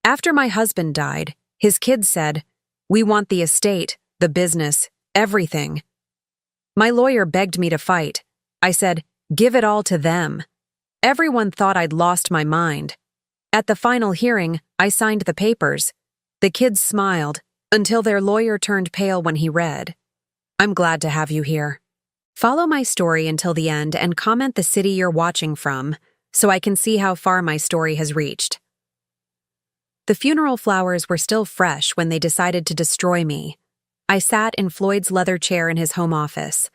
After my husband died, his kids said, "We want the estate, the business, everything." My lawyer begged me to fight. I said, "Give it all to them." Everyone thought I'd lost my mind. At the final hearing, I signed the papers. The kids smiled, until their lawyer turned pale when he read. I'm glad to have you here. Follow my story until the end and comment the city you're watching from, so I can see how far my story has reached. The funeral flowers were still fresh when they decided to destroy me. I sat in Floyd's leather chair in his home office,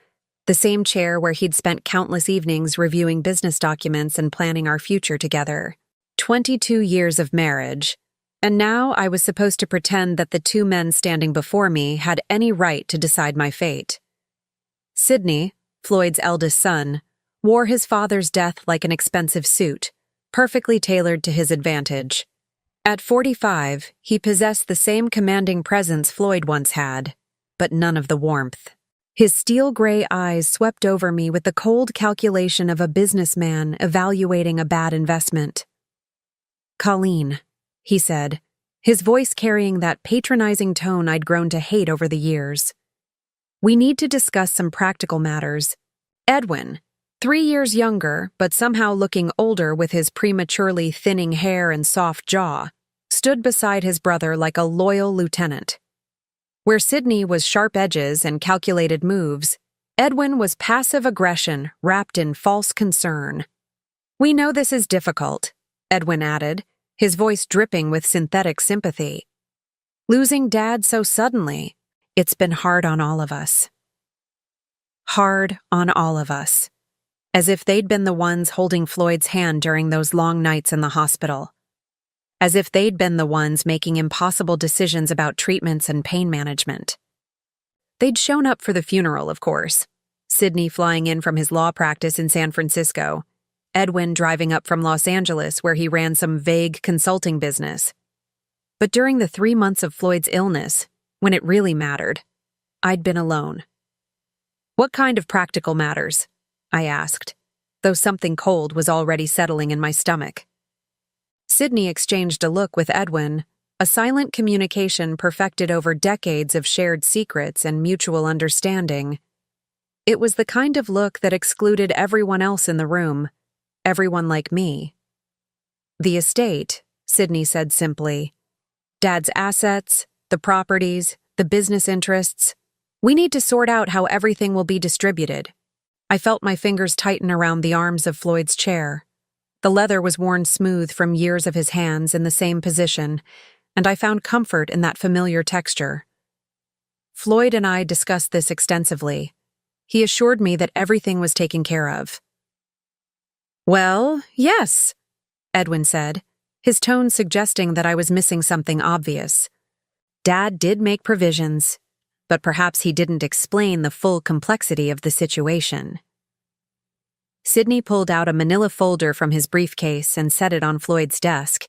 the same chair where he'd spent countless evenings reviewing business documents and planning our future together. 22 years of marriage, and now I was supposed to pretend that the two men standing before me had any right to decide my fate. Sidney, Floyd's eldest son, wore his father's death like an expensive suit, perfectly tailored to his advantage. At 45, he possessed the same commanding presence Floyd once had, but none of the warmth. His steel-gray eyes swept over me with the cold calculation of a businessman evaluating a bad investment. "Colleen," he said, his voice carrying that patronizing tone I'd grown to hate over the years. "We need to discuss some practical matters." Edwin, 3 years younger but somehow looking older with his prematurely thinning hair and soft jaw, stood beside his brother like a loyal lieutenant. Where Sidney was sharp edges and calculated moves, Edwin was passive aggression wrapped in false concern. "We know this is difficult," Edwin added, his voice dripping with synthetic sympathy. "Losing Dad so suddenly, it's been hard on all of us." Hard on all of us. As if they'd been the ones holding Floyd's hand during those long nights in the hospital. As if they'd been the ones making impossible decisions about treatments and pain management. They'd shown up for the funeral, of course. Sidney flying in from his law practice in San Francisco. Edwin driving up from Los Angeles where he ran some vague consulting business. But during the 3 months of Floyd's illness, when it really mattered, I'd been alone. "What kind of practical matters?" I asked, though something cold was already settling in my stomach. Sidney exchanged a look with Edwin, a silent communication perfected over decades of shared secrets and mutual understanding. It was the kind of look that excluded everyone else in the room, everyone like me. "The estate," Sidney said simply. "Dad's assets, the properties, the business interests. We need to sort out how everything will be distributed." I felt my fingers tighten around the arms of Floyd's chair. The leather was worn smooth from years of his hands in the same position, and I found comfort in that familiar texture. Floyd and I discussed this extensively. He assured me that everything was taken care of. "Well, yes," Edwin said, his tone suggesting that I was missing something obvious. Dad did make provisions, but perhaps he didn't explain the full complexity of the situation. Sidney pulled out a manila folder from his briefcase and set it on Floyd's desk,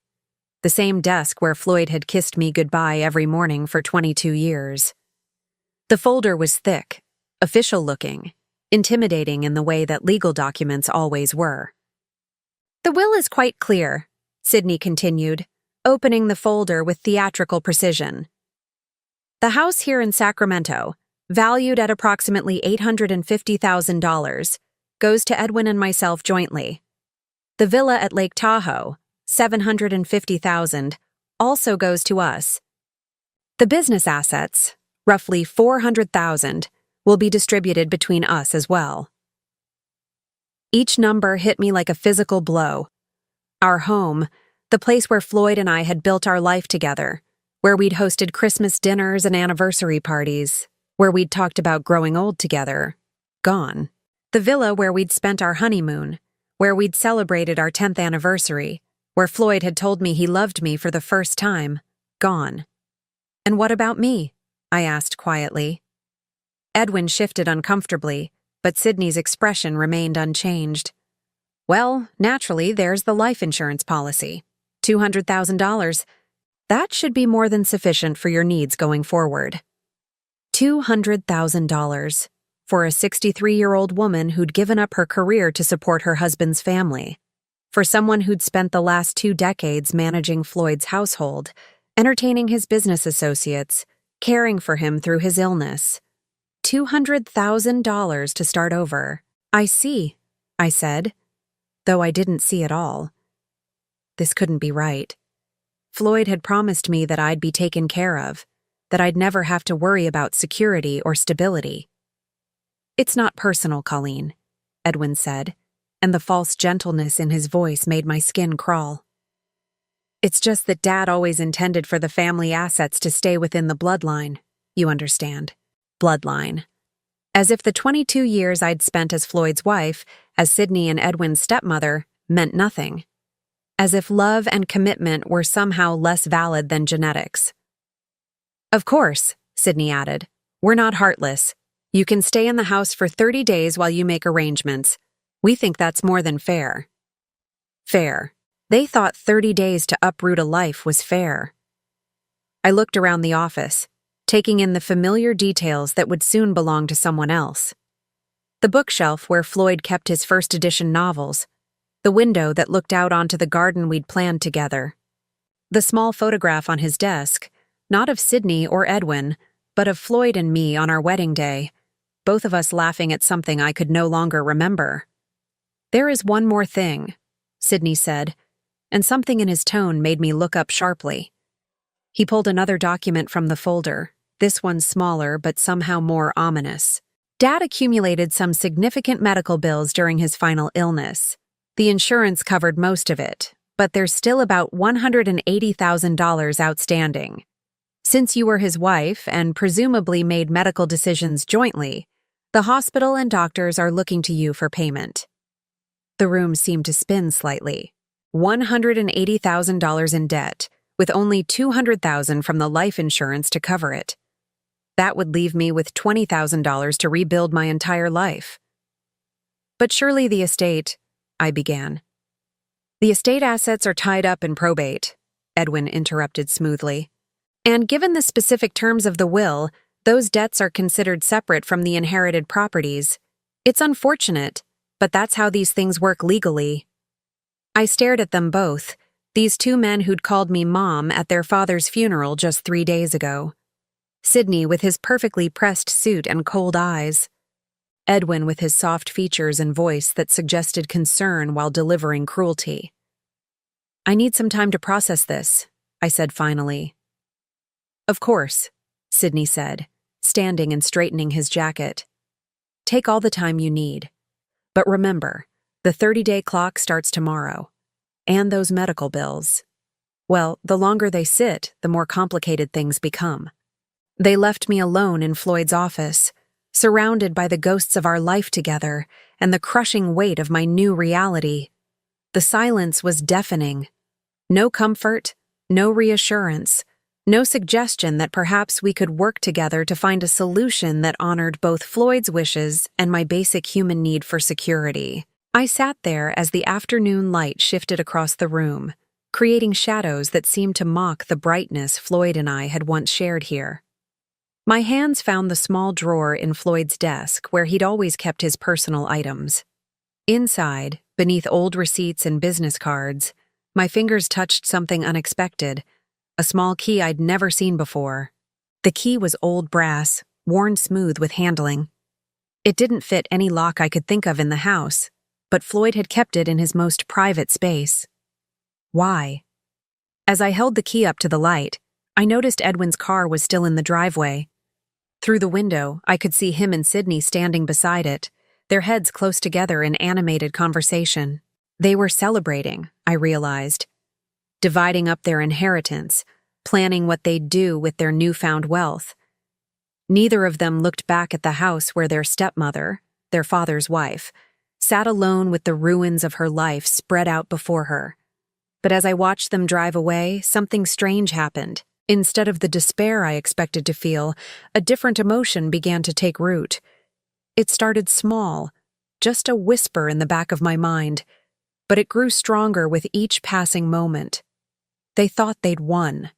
the same desk where Floyd had kissed me goodbye every morning for 22 years. The folder was thick, official-looking, intimidating in the way that legal documents always were. "The will is quite clear," Sidney continued, opening the folder with theatrical precision. "The house here in Sacramento, valued at approximately $850,000, goes to Edwin and myself jointly. The villa at Lake Tahoe, $750,000, also goes to us. The business assets, roughly $400,000, will be distributed between us as well." Each number hit me like a physical blow. Our home, the place where Floyd and I had built our life together, where we'd hosted Christmas dinners and anniversary parties, where we'd talked about growing old together, gone. The villa where we'd spent our honeymoon, where we'd celebrated our 10th anniversary, where Floyd had told me he loved me for the first time, gone. "And what about me?" I asked quietly. Edwin shifted uncomfortably, but Sidney's expression remained unchanged. "Well, naturally, there's the life insurance policy. $200,000. That should be more than sufficient for your needs going forward." $200,000 for a 63-year-old woman who'd given up her career to support her husband's family. For someone who'd spent the last 2 decades managing Floyd's household, entertaining his business associates, caring for him through his illness. $200,000 to start over. I see, I said, though I didn't see it all. This couldn't be right. Floyd had promised me that I'd be taken care of, that I'd never have to worry about security or stability. It's not personal, Colleen, Edwin said, and the false gentleness in his voice made my skin crawl. It's just that Dad always intended for the family assets to stay within the bloodline, you understand. Bloodline. As if the 22 years I'd spent as Floyd's wife, as Sydney and Edwin's stepmother, meant nothing. As if love and commitment were somehow less valid than genetics. Of course, Sydney added, we're not heartless. You can stay in the house for 30 days while you make arrangements. We think that's more than fair. Fair. They thought 30 days to uproot a life was fair. I looked around the office, taking in the familiar details that would soon belong to someone else. The bookshelf where Floyd kept his first edition novels, the window that looked out onto the garden we'd planned together, the small photograph on his desk, not of Sydney or Edwin, but of Floyd and me on our wedding day, both of us laughing at something I could no longer remember. There is one more thing, Sydney said, and something in his tone made me look up sharply. He pulled another document from the folder, this one smaller but somehow more ominous. Dad accumulated some significant medical bills during his final illness. The insurance covered most of it, but there's still about $180,000 outstanding. Since you were his wife and presumably made medical decisions jointly, the hospital and doctors are looking to you for payment. The room seemed to spin slightly. $180,000 in debt, with only $200,000 from the life insurance to cover it. That would leave me with $20,000 to rebuild my entire life. But surely the estate, I began. The estate assets are tied up in probate, Edwin interrupted smoothly. And given the specific terms of the will, those debts are considered separate from the inherited properties. It's unfortunate, but that's how these things work legally. I stared at them both, these 2 men who'd called me Mom at their father's funeral just 3 days ago. Sydney with his perfectly pressed suit and cold eyes. Edwin with his soft features and voice that suggested concern while delivering cruelty. I need some time to process this, I said finally. Of course, Sydney said, standing and straightening his jacket. Take all the time you need. But remember, the 30-day clock starts tomorrow. And those medical bills. Well, the longer they sit, the more complicated things become. They left me alone in Floyd's office, surrounded by the ghosts of our life together and the crushing weight of my new reality. The silence was deafening. No comfort, no reassurance, no suggestion that perhaps we could work together to find a solution that honored both Floyd's wishes and my basic human need for security. I sat there as the afternoon light shifted across the room, creating shadows that seemed to mock the brightness Floyd and I had once shared here. My hands found the small drawer in Floyd's desk where he'd always kept his personal items. Inside, beneath old receipts and business cards, my fingers touched something unexpected, a small key I'd never seen before. The key was old brass, worn smooth with handling. It didn't fit any lock I could think of in the house, but Floyd had kept it in his most private space. Why? As I held the key up to the light, I noticed Edwin's car was still in the driveway. Through the window, I could see him and Sydney standing beside it, their heads close together in animated conversation. They were celebrating, I realized, dividing up their inheritance, planning what they'd do with their newfound wealth. Neither of them looked back at the house where their stepmother, their father's wife, sat alone with the ruins of her life spread out before her. But as I watched them drive away, something strange happened. Instead of the despair I expected to feel, a different emotion began to take root. It started small, just a whisper in the back of my mind, but it grew stronger with each passing moment. They thought they'd won.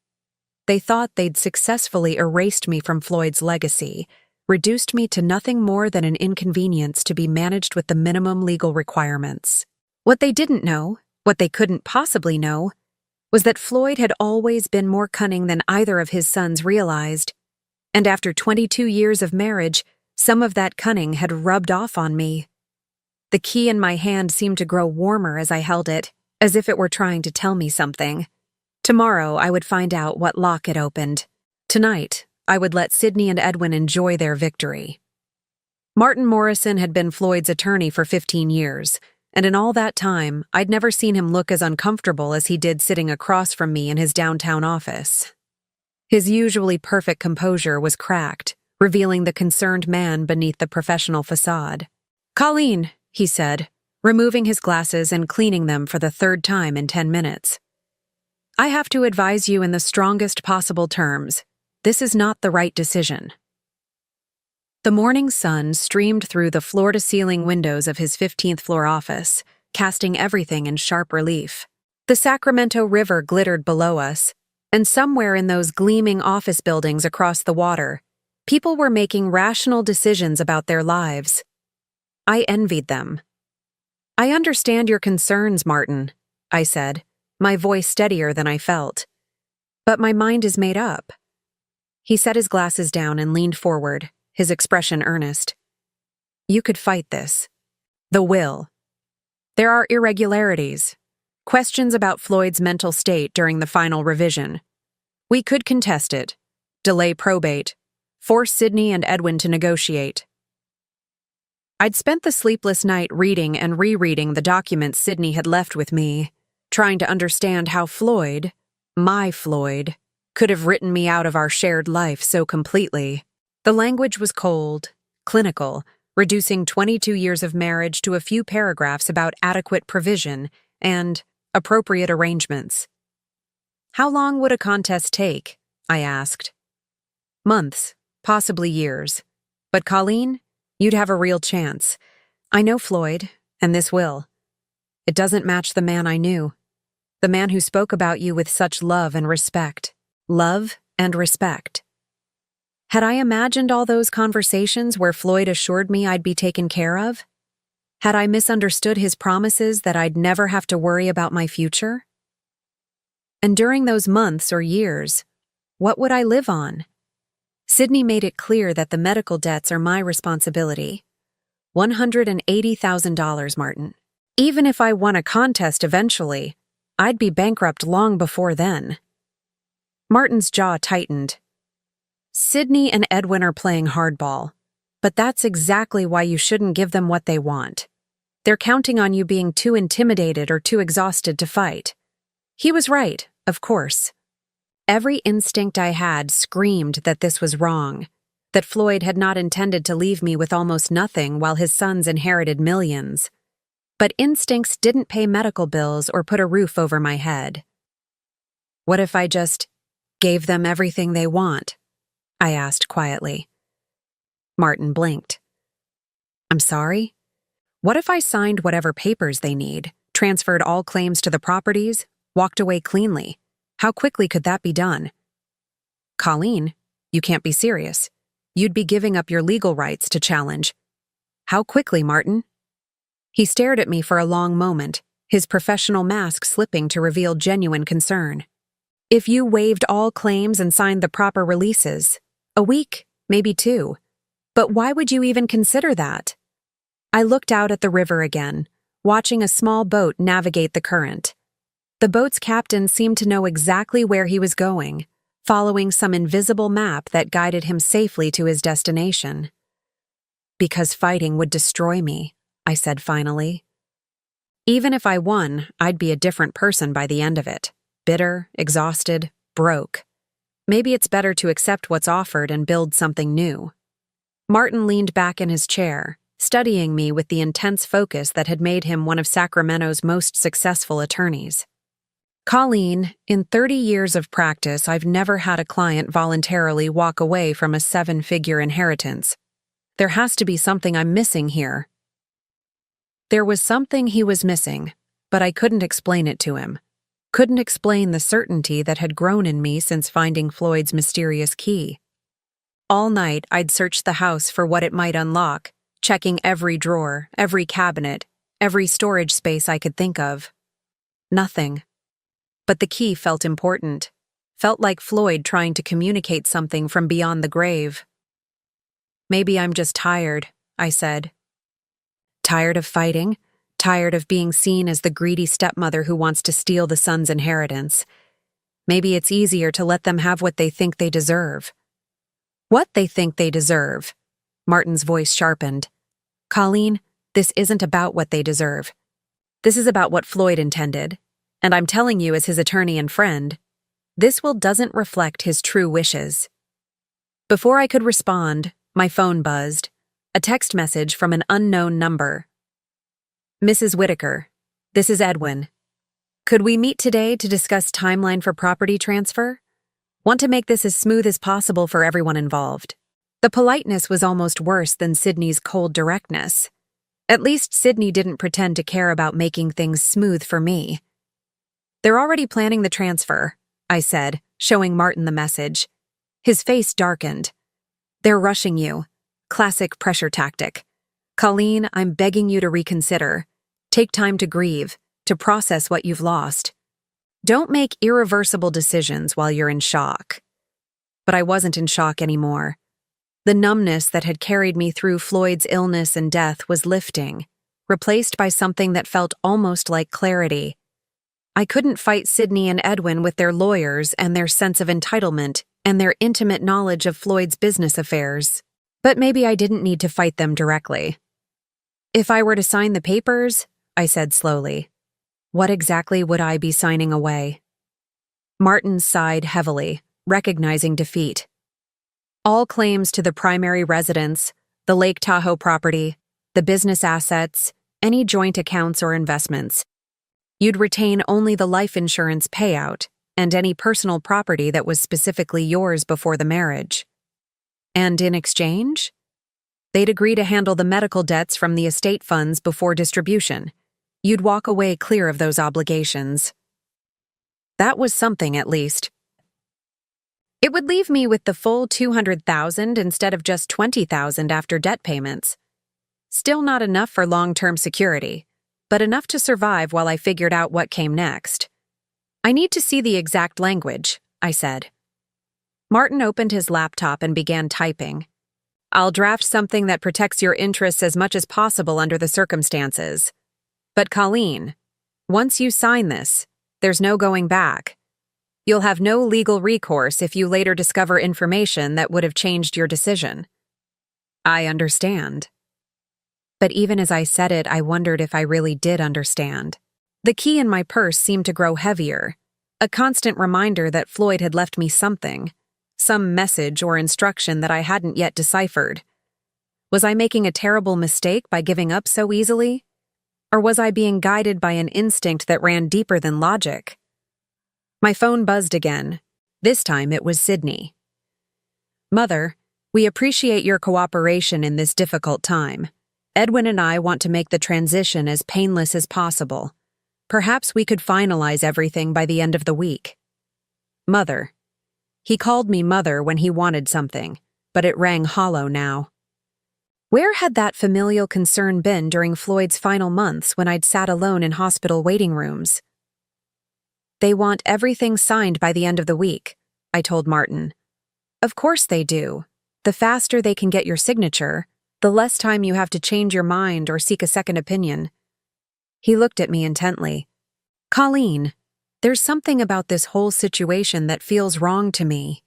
They thought they'd successfully erased me from Floyd's legacy, reduced me to nothing more than an inconvenience to be managed with the minimum legal requirements. What they didn't know, What they couldn't possibly know was that Floyd had always been more cunning than either of his sons realized, and after 22 years of marriage, some of that cunning had rubbed off on me. The key in my hand seemed to grow warmer as I held it, as if it were trying to tell me something. Tomorrow I would find out what lock it opened. Tonight, I would let Sydney and Edwin enjoy their victory. Martin Morrison had been Floyd's attorney for 15 years, and in all that time, I'd never seen him look as uncomfortable as he did sitting across from me in his downtown office. His usually perfect composure was cracked, revealing the concerned man beneath the professional facade. "Colleen," he said, removing his glasses and cleaning them for the third time in 10 minutes. "I have to advise you in the strongest possible terms. This is not the right decision." The morning sun streamed through the floor-to-ceiling windows of his 15th floor office, casting everything in sharp relief. The Sacramento River glittered below us, and somewhere in those gleaming office buildings across the water, people were making rational decisions about their lives. I envied them. "I understand your concerns, Martin," I said, my voice steadier than I felt. "But my mind is made up." He set his glasses down and leaned forward, his expression earnest. "You could fight this. The will. There are irregularities, questions about Floyd's mental state during the final revision. We could contest it, delay probate, force Sydney and Edwin to negotiate." I'd spent the sleepless night reading and rereading the documents Sydney had left with me, trying to understand how Floyd, my Floyd, could have written me out of our shared life so completely. The language was cold, clinical, reducing 22 years of marriage to a few paragraphs about adequate provision and appropriate arrangements. "How long would a contest take?" I asked. "Months, possibly years. But Colleen, you'd have a real chance. I know Floyd, and this will. It doesn't match the man I knew. The man who spoke about you with such love and respect. Love and respect." Had I imagined all those conversations where Floyd assured me I'd be taken care of? Had I misunderstood his promises that I'd never have to worry about my future? And during those months or years, what would I live on? Sydney made it clear that the medical debts are my responsibility. $180,000, Martin. Even if I won a contest eventually, I'd be bankrupt long before then. Martin's jaw tightened. "Sydney and Edwin are playing hardball, but that's exactly why you shouldn't give them what they want. They're counting on you being too intimidated or too exhausted to fight." He was right, of course. Every instinct I had screamed that this was wrong, that Floyd had not intended to leave me with almost nothing while his sons inherited millions. But instincts didn't pay medical bills or put a roof over my head. "What if I just gave them everything they want?" I asked quietly. Martin blinked. "I'm sorry? What if I signed whatever papers they need, transferred all claims to the properties, walked away cleanly? How quickly could that be done?" "Colleen, you can't be serious. You'd be giving up your legal rights to challenge." "How quickly, Martin?" He stared at me for a long moment, his professional mask slipping to reveal genuine concern. "If you waived all claims and signed the proper releases, a week, maybe 2. But why would you even consider that?" I looked out at the river again, watching a small boat navigate the current. The boat's captain seemed to know exactly where he was going, following some invisible map that guided him safely to his destination. "Because fighting would destroy me," I said finally. "Even if I won, I'd be a different person by the end of it. Bitter, exhausted, broke. Maybe it's better to accept what's offered and build something new." Martin leaned back in his chair, studying me with the intense focus that had made him one of Sacramento's most successful attorneys. "Colleen, in 30 years of practice, I've never had a client voluntarily walk away from a 7-figure inheritance. There has to be something I'm missing here." There was something he was missing, but I couldn't explain it to him. Couldn't explain the certainty that had grown in me since finding Floyd's mysterious key. All night, I'd searched the house for what it might unlock, checking every drawer, every cabinet, every storage space I could think of. Nothing. But the key felt important. Felt like Floyd trying to communicate something from beyond the grave. "Maybe I'm just tired," I said. Tired of fighting, tired of being seen as the greedy stepmother who wants to steal the son's inheritance. Maybe it's easier to let them have what they think they deserve. What they think they deserve. Martin's voice sharpened. "Colleen, this isn't about what they deserve. This is about what Floyd intended. And I'm telling you as his attorney and friend, this will doesn't reflect his true wishes." Before I could respond, my phone buzzed. A text message from an unknown number. "Mrs. Whitaker, this is Edwin. Could we meet today to discuss timeline for property transfer? Want to make this as smooth as possible for everyone involved." The politeness was almost worse than Sydney's cold directness. At least Sydney didn't pretend to care about making things smooth for me. "They're already planning the transfer," I said, showing Martin the message. His face darkened. "They're rushing you. Classic pressure tactic. Colleen, I'm begging you to reconsider. Take time to grieve, to process what you've lost. Don't make irreversible decisions while you're in shock." But I wasn't in shock anymore. The numbness that had carried me through Floyd's illness and death was lifting, replaced by something that felt almost like clarity. I couldn't fight Sydney and Edwin with their lawyers and their sense of entitlement and their intimate knowledge of Floyd's business affairs. But maybe I didn't need to fight them directly. "If I were to sign the papers," I said slowly, "what exactly would I be signing away?" Martin sighed heavily, recognizing defeat. "All claims to the primary residence, the Lake Tahoe property, the business assets, any joint accounts or investments. You'd retain only the life insurance payout and any personal property that was specifically yours before the marriage. And in exchange? They'd agree to handle the medical debts from the estate funds before distribution. You'd walk away clear of those obligations." That was something, at least. It would leave me with the full $200,000 instead of just $20,000 after debt payments. Still not enough for long-term security, but enough to survive while I figured out what came next. "I need to see the exact language," I said. Martin opened his laptop and began typing. "I'll draft something that protects your interests as much as possible under the circumstances. But Colleen, once you sign this, there's no going back. You'll have no legal recourse if you later discover information that would have changed your decision." "I understand." But even as I said it, I wondered if I really did understand. The key in my purse seemed to grow heavier, a constant reminder that Floyd had left me something, some message or instruction that I hadn't yet deciphered. Was I making a terrible mistake by giving up so easily? Or was I being guided by an instinct that ran deeper than logic? My phone buzzed again. This time it was Sydney. "Mother, we appreciate your cooperation in this difficult time. Edwin and I want to make the transition as painless as possible. Perhaps we could finalize everything by the end of the week." Mother. He called me mother when he wanted something, but it rang hollow now. Where had that familial concern been during Floyd's final months when I'd sat alone in hospital waiting rooms? "They want everything signed by the end of the week," I told Martin. "Of course they do. The faster they can get your signature, the less time you have to change your mind or seek a second opinion." He looked at me intently. "Colleen, there's something about this whole situation that feels wrong to me.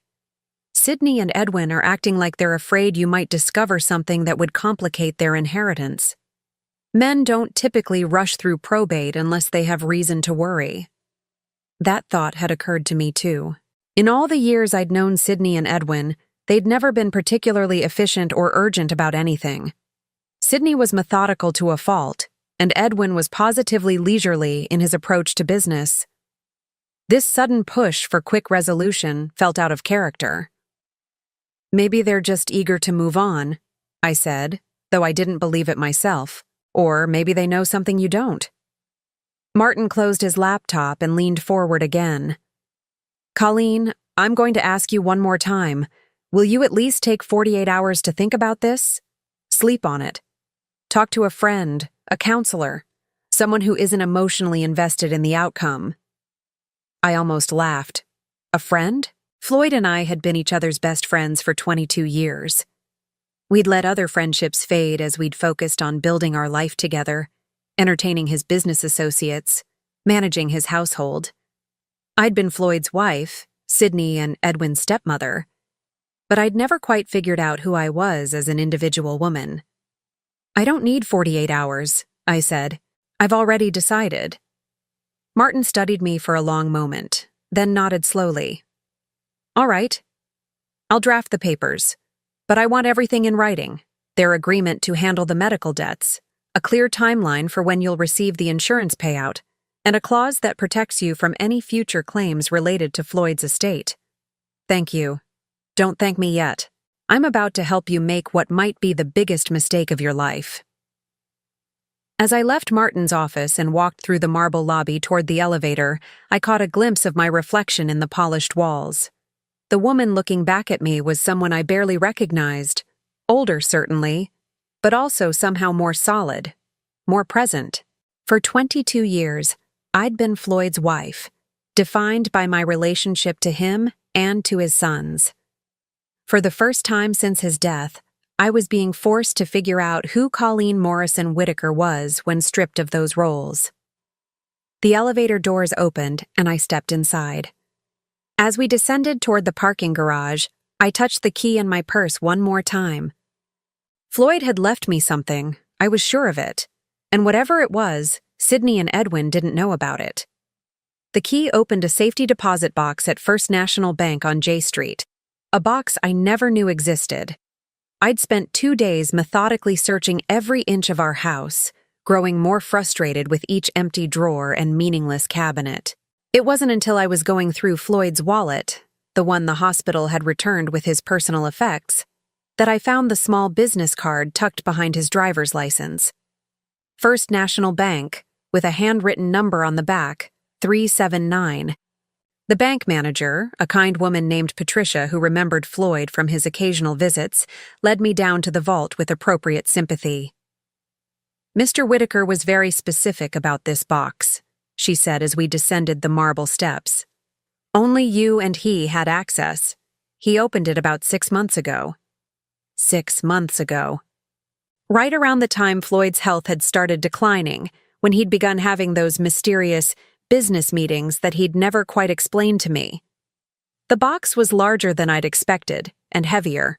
Sydney and Edwin are acting like they're afraid you might discover something that would complicate their inheritance. Men don't typically rush through probate unless they have reason to worry." That thought had occurred to me too. In all the years I'd known Sydney and Edwin, they'd never been particularly efficient or urgent about anything. Sydney was methodical to a fault, and Edwin was positively leisurely in his approach to business. This sudden push for quick resolution felt out of character. "Maybe they're just eager to move on," I said, though I didn't believe it myself. "Or maybe they know something you don't." Martin closed his laptop and leaned forward again. "Colleen, I'm going to ask you one more time. Will you at least take 48 hours to think about this? Sleep on it. Talk to a friend, a counselor, someone who isn't emotionally invested in the outcome. I almost laughed. A friend? Floyd and I had been each other's best friends for 22 years. We'd let other friendships fade as we'd focused on building our life together, entertaining his business associates, managing his household. I'd been Floyd's wife, Sydney and Edwin's stepmother, but I'd never quite figured out who I was as an individual woman. "I don't need 48 hours, I said. "I've already decided." Martin studied me for a long moment, then nodded slowly. "All right. I'll draft the papers, but I want everything in writing. Their agreement to handle the medical debts, a clear timeline for when you'll receive the insurance payout, and a clause that protects you from any future claims related to Floyd's estate." "Thank you. Don't thank me yet. I'm about to help you make what might be the biggest mistake of your life." As I left Martin's office and walked through the marble lobby toward the elevator, I caught a glimpse of my reflection in the polished walls. The woman looking back at me was someone I barely recognized. Older, certainly, but also somehow more solid, more present. For 22 years, I'd been Floyd's wife, defined by my relationship to him and to his sons. For the first time since his death, I was being forced to figure out who Colleen Morrison Whitaker was when stripped of those roles. The elevator doors opened, and I stepped inside. As we descended toward the parking garage, I touched the key in my purse one more time. Floyd had left me something, I was sure of it, and whatever it was, Sydney and Edwin didn't know about it. The key opened a safety deposit box at First National Bank on J Street, a box I never knew existed. I'd spent 2 days methodically searching every inch of our house, growing more frustrated with each empty drawer and meaningless cabinet. It wasn't until I was going through Floyd's wallet, the one the hospital had returned with his personal effects, that I found the small business card tucked behind his driver's license. First National Bank, with a handwritten number on the back, 379. The bank manager, a kind woman named Patricia who remembered Floyd from his occasional visits, led me down to the vault with appropriate sympathy. "Mr. Whitaker was very specific about this box," she said as we descended the marble steps. "Only you and he had access. He opened it about 6 months ago." 6 months ago. Right around the time Floyd's health had started declining, when he'd begun having those mysterious business meetings that he'd never quite explained to me. The box was larger than I'd expected, and heavier.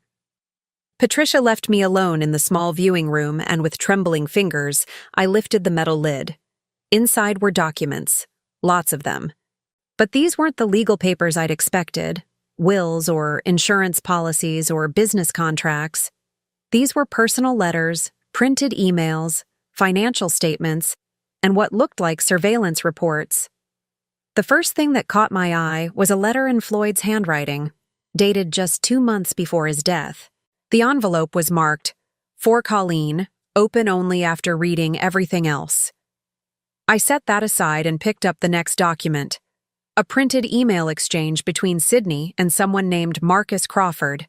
Patricia left me alone in the small viewing room, and with trembling fingers, I lifted the metal lid. Inside were documents, lots of them. But these weren't the legal papers I'd expected, wills or insurance policies or business contracts. These were personal letters, printed emails, financial statements, and what looked like surveillance reports. The first thing that caught my eye was a letter in Floyd's handwriting, dated just 2 months before his death. The envelope was marked, "For Colleen, open only after reading everything else." I set that aside and picked up the next document, a printed email exchange between Sydney and someone named Marcus Crawford.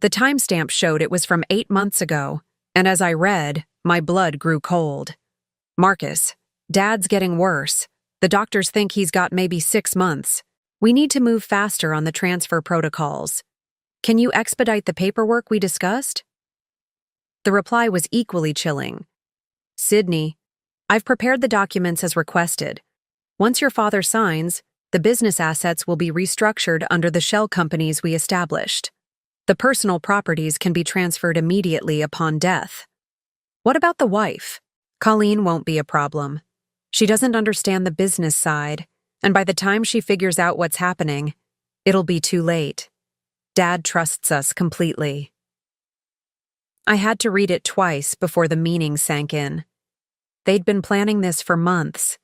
The timestamp showed it was from 8 months ago, and as I read, my blood grew cold. "Marcus, Dad's getting worse. The doctors think he's got maybe 6 months. We need to move faster on the transfer protocols. Can you expedite the paperwork we discussed?" The reply was equally chilling. "Sydney, I've prepared the documents as requested. Once your father signs, the business assets will be restructured under the shell companies we established. The personal properties can be transferred immediately upon death. What about the wife? Colleen won't be a problem. She doesn't understand the business side, and by the time she figures out what's happening, it'll be too late. Dad trusts us completely." I had to read it twice before the meaning sank in. They'd been planning this for months.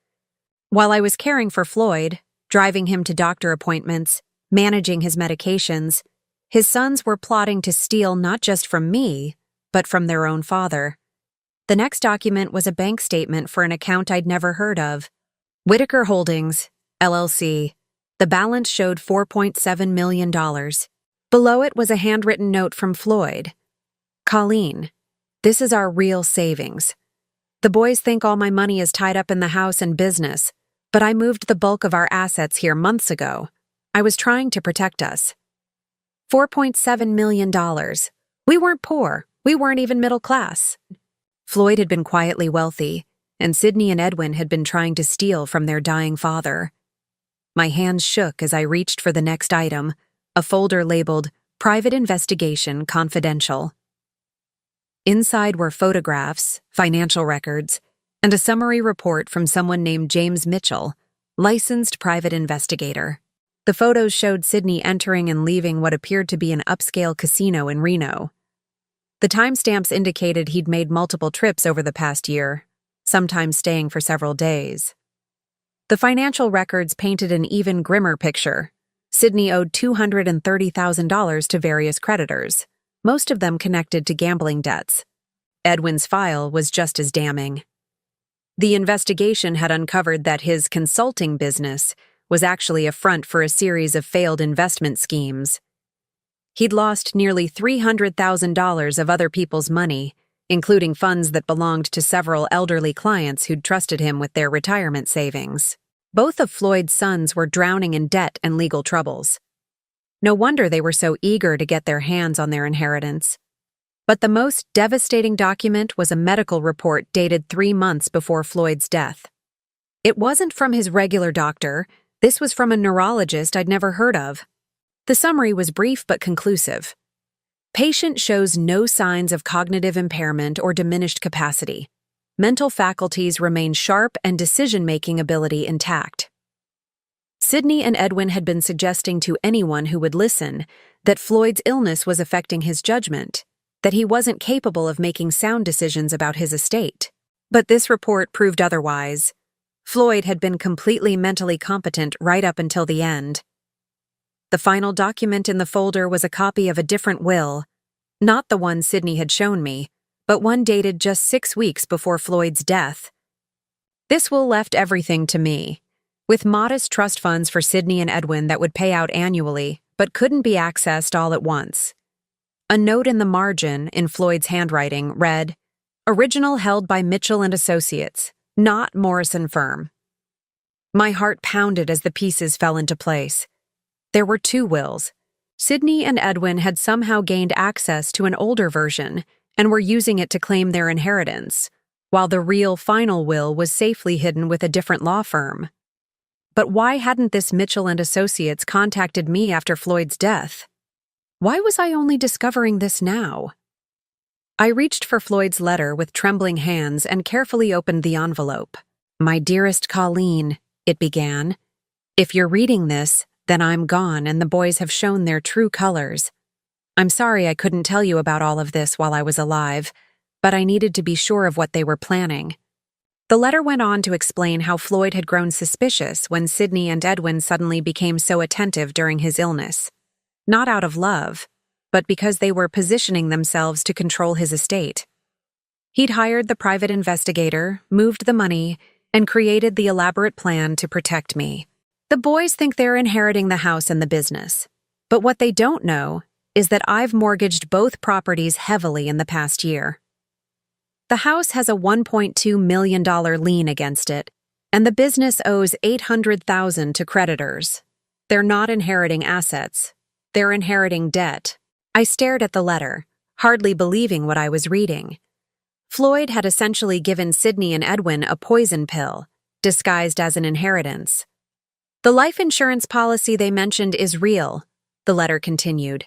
While I was caring for Floyd, driving him to doctor appointments, managing his medications, his sons were plotting to steal not just from me, but from their own father. The next document was a bank statement for an account I'd never heard of. Whitaker Holdings, LLC. The balance showed $4.7 million. Below it was a handwritten note from Floyd. "Colleen, this is our real savings. The boys think all my money is tied up in the house and business, but I moved the bulk of our assets here months ago. I was trying to protect us. $4.7 million. We weren't poor. We weren't even middle class. Floyd had been quietly wealthy, and Sydney and Edwin had been trying to steal from their dying father. My hands shook as I reached for the next item, a folder labeled Private Investigation Confidential. Inside were photographs, financial records, and a summary report from someone named James Mitchell, licensed private investigator. The photos showed Sydney entering and leaving what appeared to be an upscale casino in Reno. The timestamps indicated he'd made multiple trips over the past year, sometimes staying for several days. The financial records painted an even grimmer picture. Sydney owed $230,000 to various creditors, most of them connected to gambling debts. Edwin's file was just as damning. The investigation had uncovered that his consulting business was actually a front for a series of failed investment schemes. He'd lost nearly $300,000 of other people's money, including funds that belonged to several elderly clients who'd trusted him with their retirement savings. Both of Floyd's sons were drowning in debt and legal troubles. No wonder they were so eager to get their hands on their inheritance. But the most devastating document was a medical report dated 3 months before Floyd's death. It wasn't from his regular doctor. This was from a neurologist I'd never heard of. The summary was brief but conclusive. Patient shows no signs of cognitive impairment or diminished capacity. Mental faculties remain sharp and decision-making ability intact. Sydney and Edwin had been suggesting to anyone who would listen that Floyd's illness was affecting his judgment, that he wasn't capable of making sound decisions about his estate. But this report proved otherwise. Floyd had been completely mentally competent right up until the end. The final document in the folder was a copy of a different will, not the one Sydney had shown me, but one dated just 6 weeks before Floyd's death. This will left everything to me, with modest trust funds for Sydney and Edwin that would pay out annually, but couldn't be accessed all at once. A note in the margin, in Floyd's handwriting, read, "Original held by Mitchell and Associates, not Morrison Firm." My heart pounded as the pieces fell into place. There were 2 wills. Sydney and Edwin had somehow gained access to an older version and were using it to claim their inheritance, while the real final will was safely hidden with a different law firm. But why hadn't this Mitchell and Associates contacted me after Floyd's death? Why was I only discovering this now? I reached for Floyd's letter with trembling hands and carefully opened the envelope. "My dearest Colleen," it began. "If you're reading this, then I'm gone and the boys have shown their true colors. I'm sorry I couldn't tell you about all of this while I was alive, but I needed to be sure of what they were planning." The letter went on to explain how Floyd had grown suspicious when Sydney and Edwin suddenly became so attentive during his illness. Not out of love, but because they were positioning themselves to control his estate. He'd hired the private investigator, moved the money, and created the elaborate plan to protect me. The boys think they're inheriting the house and the business, but what they don't know is that I've mortgaged both properties heavily in the past year. The house has a $1.2 million lien against it, and the business owes $800,000 to creditors. They're not inheriting assets. They're inheriting debt. I stared at the letter, hardly believing what I was reading. Floyd had essentially given Sydney and Edwin a poison pill, disguised as an inheritance. "The life insurance policy they mentioned is real," the letter continued.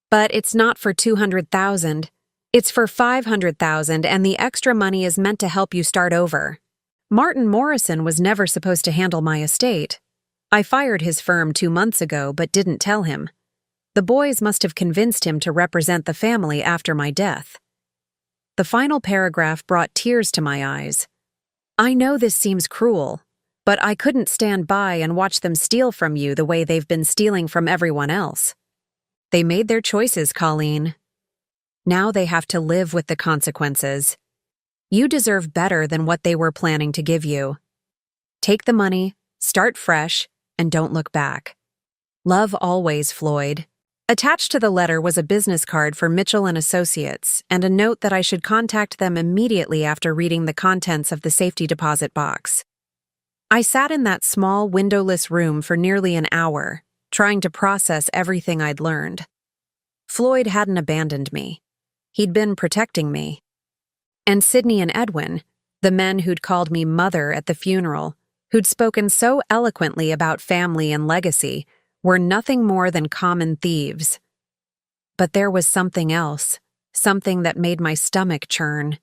"But it's not for $200,000. It's for $500,000, and the extra money is meant to help you start over. Martin Morrison was never supposed to handle my estate. I fired his firm 2 months ago, but didn't tell him. The boys must have convinced him to represent the family after my death." The final paragraph brought tears to my eyes. "I know this seems cruel, but I couldn't stand by and watch them steal from you the way they've been stealing from everyone else. They made their choices, Colleen. Now they have to live with the consequences. You deserve better than what they were planning to give you. Take the money, start fresh, and don't look back. Love always, Floyd." Attached to the letter was a business card for Mitchell and Associates and a note that I should contact them immediately after reading the contents of the safety deposit box. I sat in that small, windowless room for nearly an hour, trying to process everything I'd learned. Floyd hadn't abandoned me. He'd been protecting me. And Sydney and Edwin, the men who'd called me mother at the funeral, who'd spoken so eloquently about family and legacy, were nothing more than common thieves. But there was something else, something that made my stomach churn.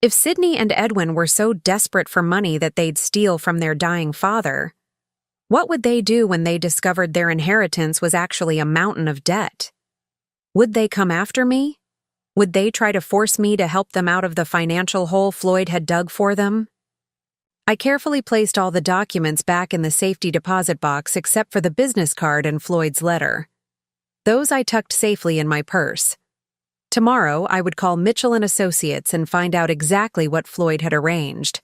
If Sydney and Edwin were so desperate for money that they'd steal from their dying father, what would they do when they discovered their inheritance was actually a mountain of debt? Would they come after me? Would they try to force me to help them out of the financial hole Floyd had dug for them? I carefully placed all the documents back in the safety deposit box except for the business card and Floyd's letter. Those I tucked safely in my purse. Tomorrow, I would call Mitchell and Associates and find out exactly what Floyd had arranged.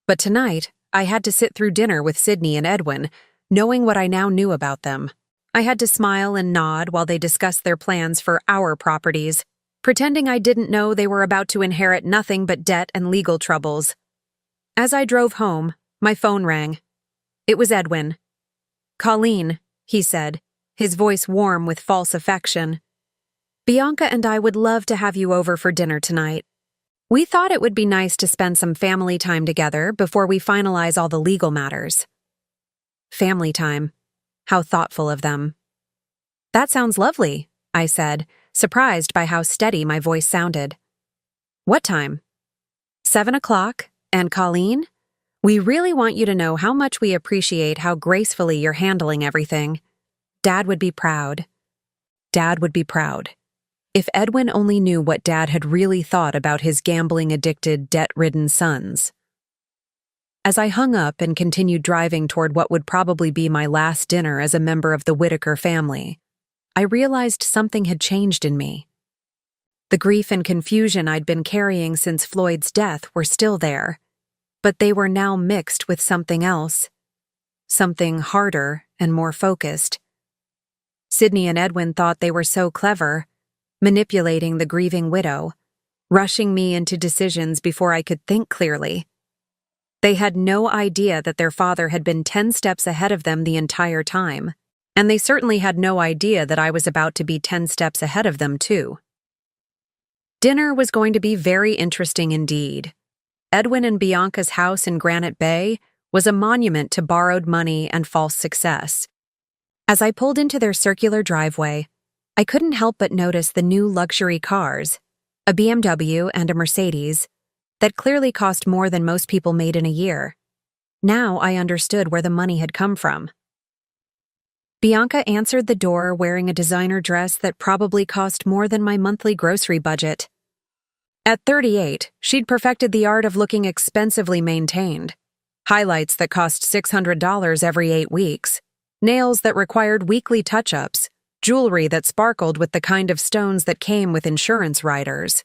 But tonight, I had to sit through dinner with Sydney and Edwin, knowing what I now knew about them. I had to smile and nod while they discussed their plans for our properties, pretending I didn't know they were about to inherit nothing but debt and legal troubles. As I drove home, my phone rang. It was Edwin. "Colleen," he said, his voice warm with false affection. "Bianca and I would love to have you over for dinner tonight. We thought it would be nice to spend some family time together before we finalize all the legal matters." Family time. How thoughtful of them. "That sounds lovely," I said, surprised by how steady my voice sounded. "What time?" 7 o'clock. And Colleen, we really want you to know how much we appreciate how gracefully you're handling everything. Dad would be proud. Dad would be proud. If Edwin only knew what Dad had really thought about his gambling-addicted, debt-ridden sons. As I hung up and continued driving toward what would probably be my last dinner as a member of the Whitaker family, I realized something had changed in me. The grief and confusion I'd been carrying since Floyd's death were still there, but they were now mixed with something else. Something harder and more focused. Sydney and Edwin thought they were so clever, manipulating the grieving widow, rushing me into decisions before I could think clearly. They had no idea that their father had been 10 steps ahead of them the entire time, and they certainly had no idea that I was about to be 10 steps ahead of them too. Dinner was going to be very interesting indeed. Edwin and Bianca's house in Granite Bay was a monument to borrowed money and false success. As I pulled into their circular driveway, I couldn't help but notice the new luxury cars, a BMW and a Mercedes, that clearly cost more than most people made in a year. Now I understood where the money had come from. Bianca answered the door wearing a designer dress that probably cost more than my monthly grocery budget. At 38, she'd perfected the art of looking expensively maintained. Highlights that cost $600 every 8 weeks, nails that required weekly touch-ups, jewelry that sparkled with the kind of stones that came with insurance riders.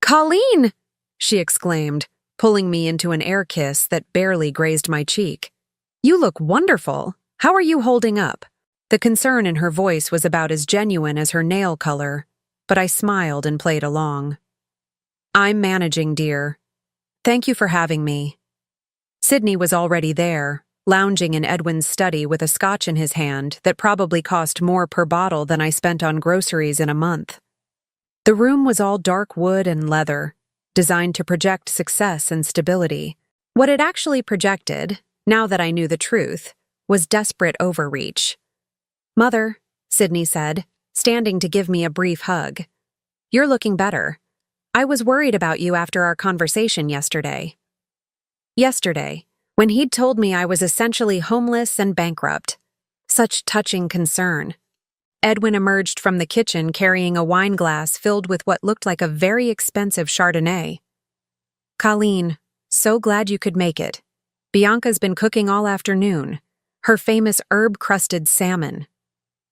"Colleen!" she exclaimed, pulling me into an air kiss that barely grazed my cheek. "You look wonderful. How are you holding up?" The concern in her voice was about as genuine as her nail color, but I smiled and played along. "I'm managing, dear. Thank you for having me." Sydney was already there, lounging in Edwin's study with a scotch in his hand that probably cost more per bottle than I spent on groceries in a month. The room was all dark wood and leather, designed to project success and stability. What it actually projected, now that I knew the truth, was desperate overreach. "Mother," Sydney said, standing to give me a brief hug. "You're looking better. I was worried about you after our conversation yesterday." Yesterday, when he'd told me I was essentially homeless and bankrupt. Such touching concern. Edwin emerged from the kitchen carrying a wine glass filled with what looked like a very expensive Chardonnay. "Colleen, so glad you could make it. Bianca's been cooking all afternoon. Her famous herb-crusted salmon."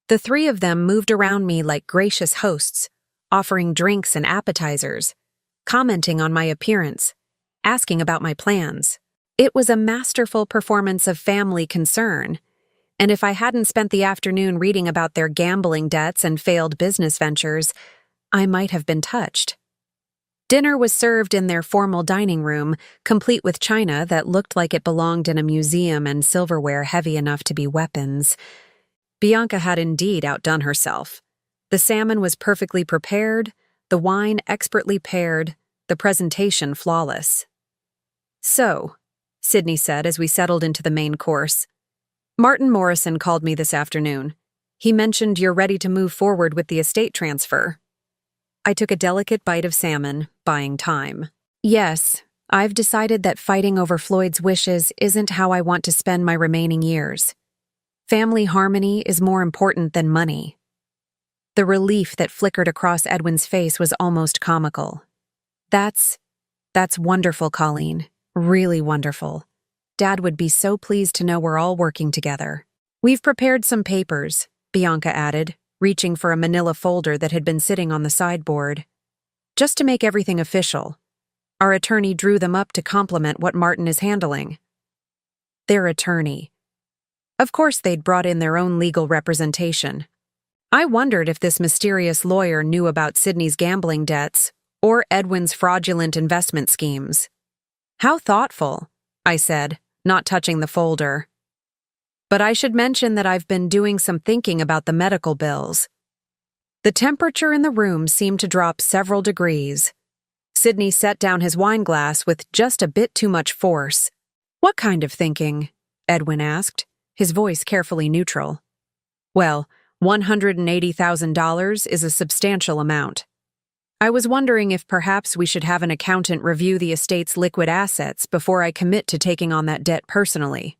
The three of them moved around me like gracious hosts, offering drinks and appetizers, commenting on my appearance, asking about my plans. It was a masterful performance of family concern, And if I hadn't spent the afternoon reading about their gambling debts and failed business ventures, I might have been touched. Dinner was served in their formal dining room, complete with china that looked like it belonged in a museum and silverware heavy enough to be weapons. Bianca had indeed outdone herself. The salmon was perfectly prepared, the wine expertly paired, the presentation flawless. "So," Sydney said as we settled into the main course, "Martin Morrison called me this afternoon. He mentioned you're ready to move forward with the estate transfer." I took a delicate bite of salmon, buying time. "Yes, I've decided that fighting over Floyd's wishes isn't how I want to spend my remaining years. Family harmony is more important than money." The relief that flickered across Edwin's face was almost comical. That's wonderful, Colleen. Really wonderful. Dad would be so pleased to know we're all working together. We've prepared some papers," Bianca added, reaching for a manila folder that had been sitting on the sideboard. "Just to make everything official. Our attorney drew them up to complement what Martin is handling." Their attorney. Of course they'd brought in their own legal representation. I wondered if this mysterious lawyer knew about Sydney's gambling debts or Edwin's fraudulent investment schemes. "How thoughtful," I said, not touching the folder. "But I should mention that I've been doing some thinking about the medical bills." The temperature in the room seemed to drop several degrees. Sydney set down his wine glass with just a bit too much force. "What kind of thinking?" Edwin asked, his voice carefully neutral. "Well, $180,000 is a substantial amount. I was wondering if perhaps we should have an accountant review the estate's liquid assets before I commit to taking on that debt personally."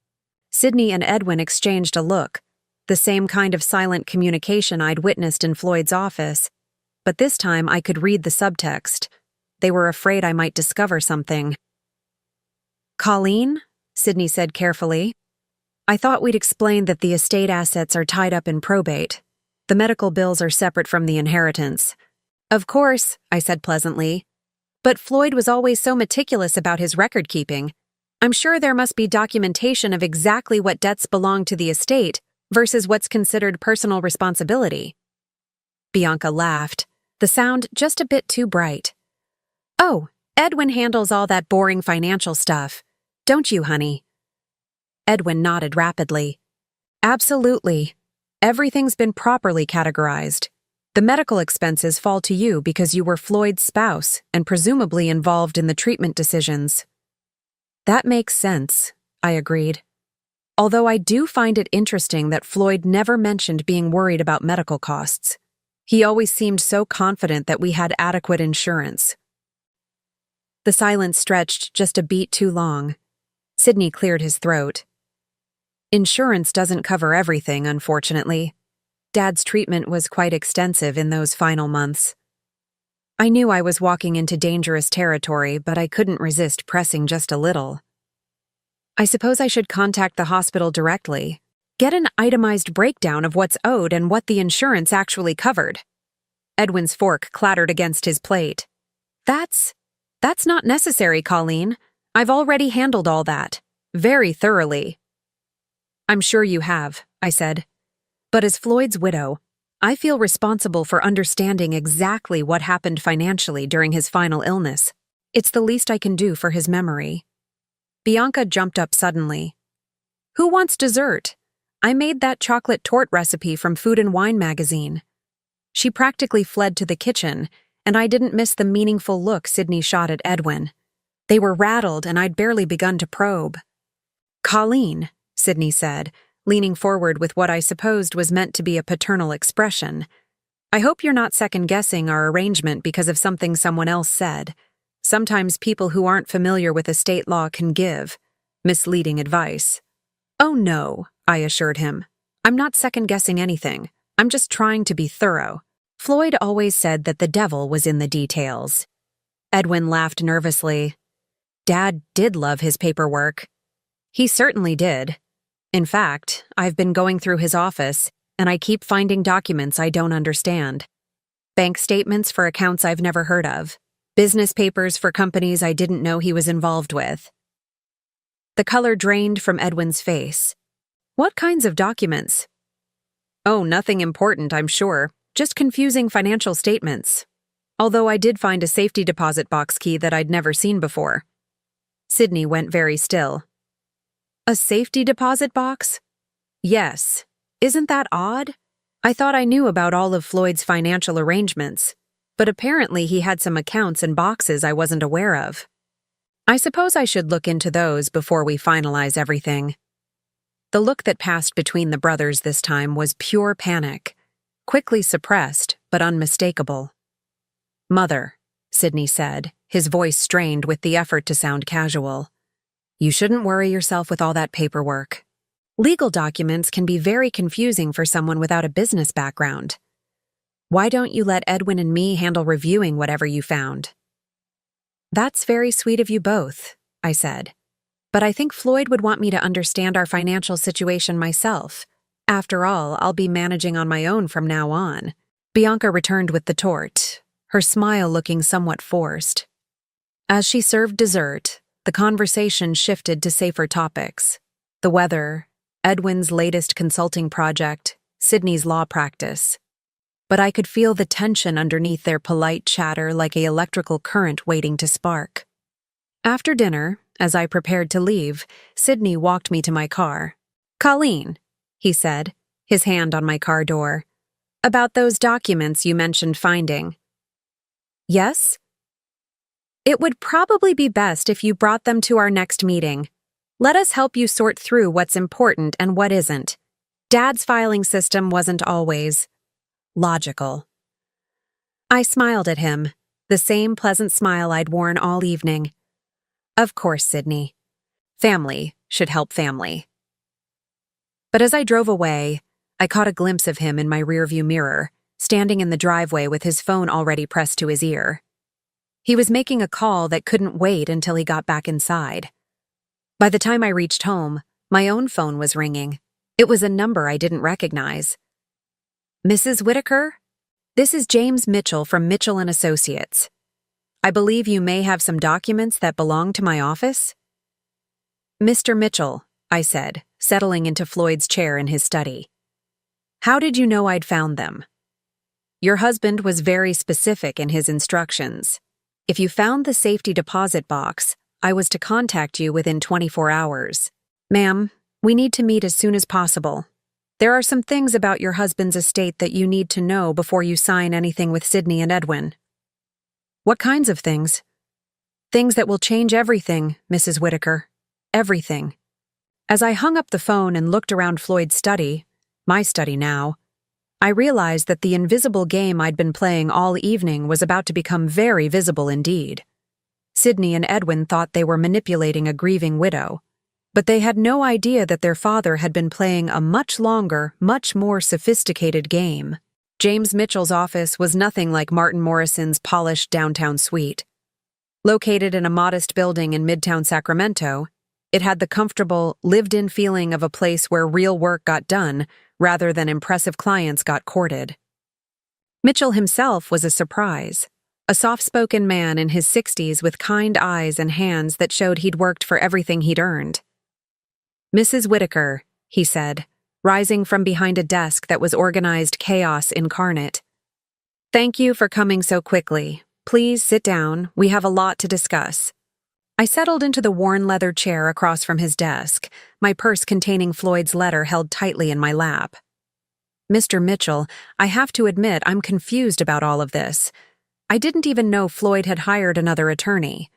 Sydney and Edwin exchanged a look, the same kind of silent communication I'd witnessed in Floyd's office, but this time I could read the subtext. They were afraid I might discover something. "Colleen," Sydney said carefully, "I thought we'd explain that the estate assets are tied up in probate. The medical bills are separate from the inheritance." "Of course," I said pleasantly. "But Floyd was always so meticulous about his record-keeping. I'm sure there must be documentation of exactly what debts belong to the estate versus what's considered personal responsibility." Bianca laughed, the sound just a bit too bright. "Oh, Edwin handles all that boring financial stuff. Don't you, honey?" Edwin nodded rapidly. "Absolutely. Everything's been properly categorized. The medical expenses fall to you because you were Floyd's spouse and presumably involved in the treatment decisions." "That makes sense," I agreed. Although I do find it interesting that Floyd never mentioned being worried about medical costs. He always seemed so confident that we had adequate insurance. The silence stretched just a beat too long. Sydney cleared his throat. "Insurance doesn't cover everything, unfortunately. Dad's treatment was quite extensive in those final months." I knew I was walking into dangerous territory, but I couldn't resist pressing just a little. "I suppose I should contact the hospital directly. Get an itemized breakdown of what's owed and what the insurance actually covered." Edwin's fork clattered against his plate. That's not necessary, Colleen. I've already handled all that. Very thoroughly." "I'm sure you have," I said. "But as Floyd's widow, I feel responsible for understanding exactly what happened financially during his final illness. It's the least I can do for his memory." Bianca jumped up suddenly. "Who wants dessert? I made that chocolate torte recipe from Food and Wine magazine." She practically fled to the kitchen, and I didn't miss the meaningful look Sydney shot at Edwin. They were rattled, and I'd barely begun to probe. "Colleen," Sydney said, leaning forward with what I supposed was meant to be a paternal expression, "I hope you're not second-guessing our arrangement because of something someone else said. Sometimes people who aren't familiar with estate law can give misleading advice." "Oh no," I assured him. "I'm not second-guessing anything. I'm just trying to be thorough. Floyd always said that the devil was in the details." Edwin laughed nervously. "Dad did love his paperwork." "He certainly did. In fact, I've been going through his office, and I keep finding documents I don't understand. Bank statements for accounts I've never heard of. Business papers for companies I didn't know he was involved with." The color drained from Edwin's face. What kinds of documents? Oh, nothing important, I'm sure. Just confusing financial statements. Although I did find a safety deposit box key that I'd never seen before. Sydney went very still. A safety deposit box? Yes. Isn't that odd? I thought I knew about all of Floyd's financial arrangements, but apparently he had some accounts and boxes I wasn't aware of. I suppose I should look into those before we finalize everything. The look that passed between the brothers this time was pure panic, quickly suppressed but unmistakable. Mother, Sydney said, his voice strained with the effort to sound casual. You shouldn't worry yourself with all that paperwork. Legal documents can be very confusing for someone without a business background. Why don't you let Edwin and me handle reviewing whatever you found? That's very sweet of you both, I said. But I think Floyd would want me to understand our financial situation myself. After all, I'll be managing on my own from now on. Bianca returned with the tort, her smile looking somewhat forced. As she served dessert, the conversation shifted to safer topics. The weather, Edwin's latest consulting project, Sydney's law practice. But I could feel the tension underneath their polite chatter like an electrical current waiting to spark. After dinner, as I prepared to leave, Sydney walked me to my car. Colleen, he said, his hand on my car door. About those documents you mentioned finding. Yes? It would probably be best if you brought them to our next meeting. Let us help you sort through what's important and what isn't. Dad's filing system wasn't always logical. I smiled at him, the same pleasant smile I'd worn all evening. Of course, Sydney. Family should help family. But as I drove away, I caught a glimpse of him in my rearview mirror, standing in the driveway with his phone already pressed to his ear. He was making a call that couldn't wait until he got back inside. By the time I reached home, my own phone was ringing. It was a number I didn't recognize. Mrs. Whitaker? This is James Mitchell from Mitchell & Associates. I believe you may have some documents that belong to my office? Mr. Mitchell, I said, settling into Floyd's chair in his study. How did you know I'd found them? Your husband was very specific in his instructions. If you found the safety deposit box, I was to contact you within 24 hours. Ma'am, we need to meet as soon as possible. There are some things about your husband's estate that you need to know before you sign anything with Sydney and Edwin. What kinds of things? Things that will change everything, Mrs. Whitaker. Everything. As I hung up the phone and looked around Floyd's study, my study now, I realized that the invisible game I'd been playing all evening was about to become very visible indeed. Sydney and Edwin thought they were manipulating a grieving widow, but they had no idea that their father had been playing a much longer, much more sophisticated game. James Mitchell's office was nothing like Martin Morrison's polished downtown suite. Located in a modest building in Midtown Sacramento, it had the comfortable, lived-in feeling of a place where real work got done rather than impressive clients got courted. Mitchell himself was a surprise, a soft-spoken man in his 60s with kind eyes and hands that showed he'd worked for everything he'd earned. Mrs. Whitaker, he said, rising from behind a desk that was organized chaos incarnate. Thank you for coming so quickly. Please sit down. We have a lot to discuss. I settled into the worn leather chair across from his desk, my purse containing Floyd's letter held tightly in my lap. Mr. Mitchell, I have to admit I'm confused about all of this. I didn't even know Floyd had hired another attorney.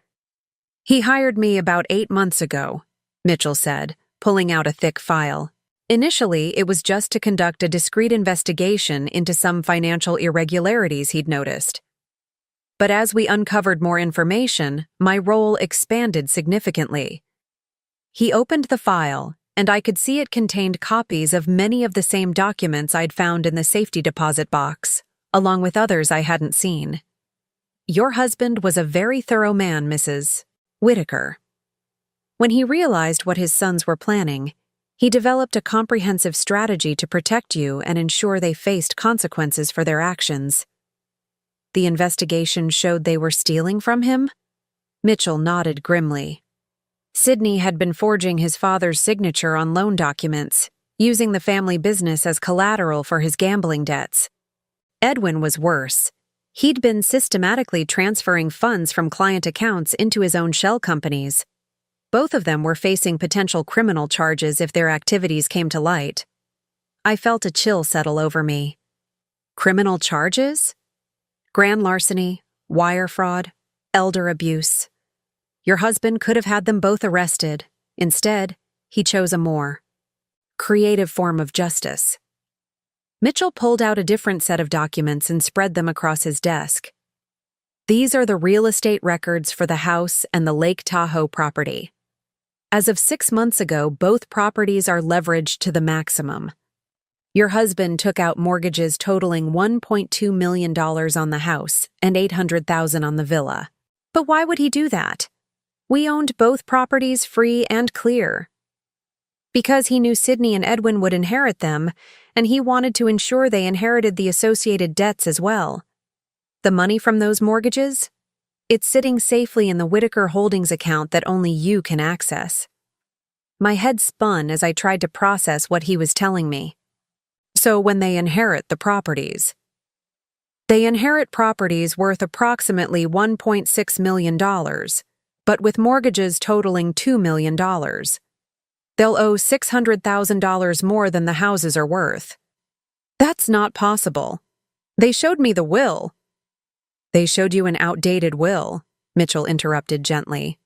He hired me about 8 months ago, Mitchell said, pulling out a thick file. Initially, it was just to conduct a discreet investigation into some financial irregularities he'd noticed. But as we uncovered more information, my role expanded significantly. He opened the file, and I could see it contained copies of many of the same documents I'd found in the safety deposit box, along with others I hadn't seen. Your husband was a very thorough man, Mrs. Whitaker. When he realized what his sons were planning, he developed a comprehensive strategy to protect you and ensure they faced consequences for their actions. The investigation showed they were stealing from him? Mitchell nodded grimly. Sydney had been forging his father's signature on loan documents, using the family business as collateral for his gambling debts. Edwin was worse. He'd been systematically transferring funds from client accounts into his own shell companies. Both of them were facing potential criminal charges if their activities came to light. I felt a chill settle over me. Criminal charges? Grand larceny, wire fraud, elder abuse. Your husband could have had them both arrested. Instead, he chose a more creative form of justice. Mitchell pulled out a different set of documents and spread them across his desk. These are the real estate records for the house and the Lake Tahoe property. As of 6 months ago, both properties are leveraged to the maximum. Your husband took out mortgages totaling $1.2 million on the house and $800,000 on the villa. But why would he do that? We owned both properties free and clear. Because he knew Sydney and Edwin would inherit them, and he wanted to ensure they inherited the associated debts as well. The money from those mortgages? It's sitting safely in the Whitaker Holdings account that only you can access. My head spun as I tried to process what he was telling me. So when they inherit the properties, they inherit properties worth approximately $1.6 million, but with mortgages totaling $2 million. They'll owe $600,000 more than the houses are worth. That's not possible. They showed me the will. They showed you an outdated will, Mitchell interrupted gently.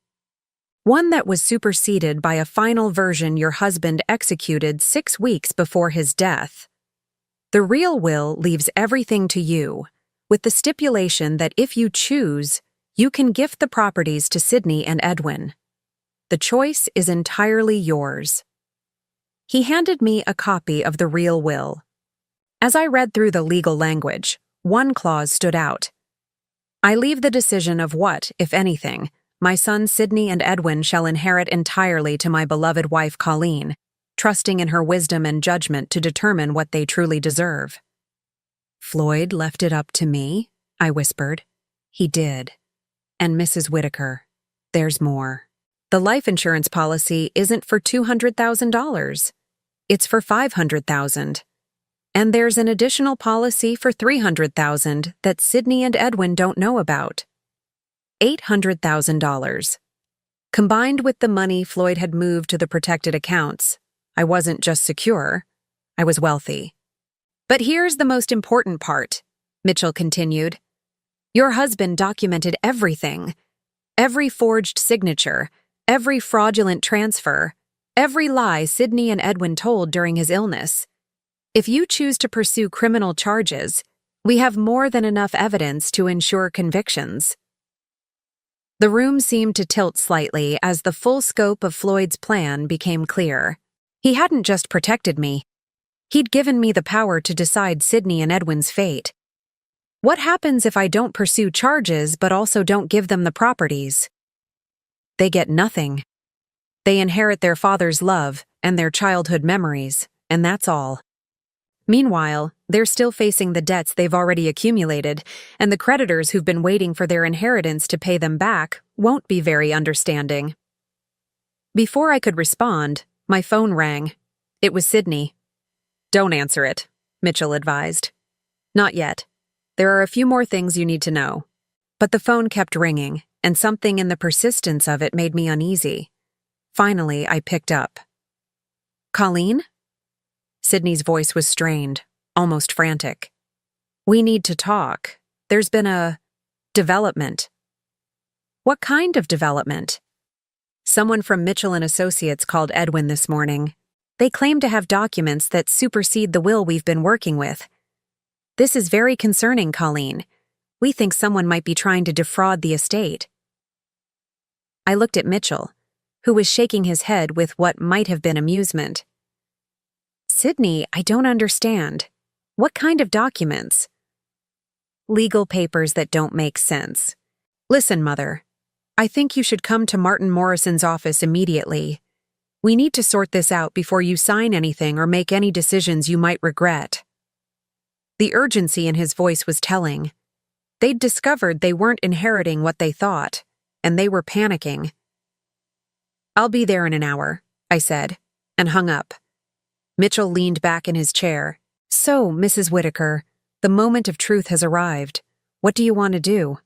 One that was superseded by a final version your husband executed 6 weeks before his death. The real will leaves everything to you, with the stipulation that if you choose, you can gift the properties to Sydney and Edwin. The choice is entirely yours. He handed me a copy of the real will. As I read through the legal language, one clause stood out. I leave the decision of what, if anything, my sons Sydney and Edwin shall inherit entirely to my beloved wife Colleen, trusting in her wisdom and judgment to determine what they truly deserve. Floyd left it up to me, I whispered. He did. And Mrs. Whitaker, there's more. The life insurance policy isn't for $200,000. It's for $500,000. And there's an additional policy for $300,000 that Sydney and Edwin don't know about. $800,000. Combined with the money Floyd had moved to the protected accounts, I wasn't just secure, I was wealthy. But here's the most important part, Mitchell continued. Your husband documented everything. Every forged signature, every fraudulent transfer, every lie Sydney and Edwin told during his illness. If you choose to pursue criminal charges, we have more than enough evidence to ensure convictions. The room seemed to tilt slightly as the full scope of Floyd's plan became clear. He hadn't just protected me. He'd given me the power to decide Sydney and Edwin's fate. What happens if I don't pursue charges but also don't give them the properties? They get nothing. They inherit their father's love and their childhood memories, and that's all. Meanwhile, they're still facing the debts they've already accumulated, and the creditors who've been waiting for their inheritance to pay them back won't be very understanding. Before I could respond, my phone rang. It was Sydney. Don't answer it, Mitchell advised. Not yet. There are a few more things you need to know. But the phone kept ringing, and something in the persistence of it made me uneasy. Finally, I picked up. Colleen? Sydney's voice was strained, almost frantic. We need to talk. There's been a development. What kind of development? Someone from Mitchell & Associates called Edwin this morning. They claim to have documents that supersede the will we've been working with. This is very concerning, Colleen. We think someone might be trying to defraud the estate. I looked at Mitchell, who was shaking his head with what might have been amusement. Sydney, I don't understand. What kind of documents? Legal papers that don't make sense. Listen, Mother. I think you should come to Martin Morrison's office immediately. We need to sort this out before you sign anything or make any decisions you might regret. The urgency in his voice was telling. They'd discovered they weren't inheriting what they thought, and they were panicking. I'll be there in an hour, I said, and hung up. Mitchell leaned back in his chair. So, Mrs. Whitaker, the moment of truth has arrived. What do you want to do?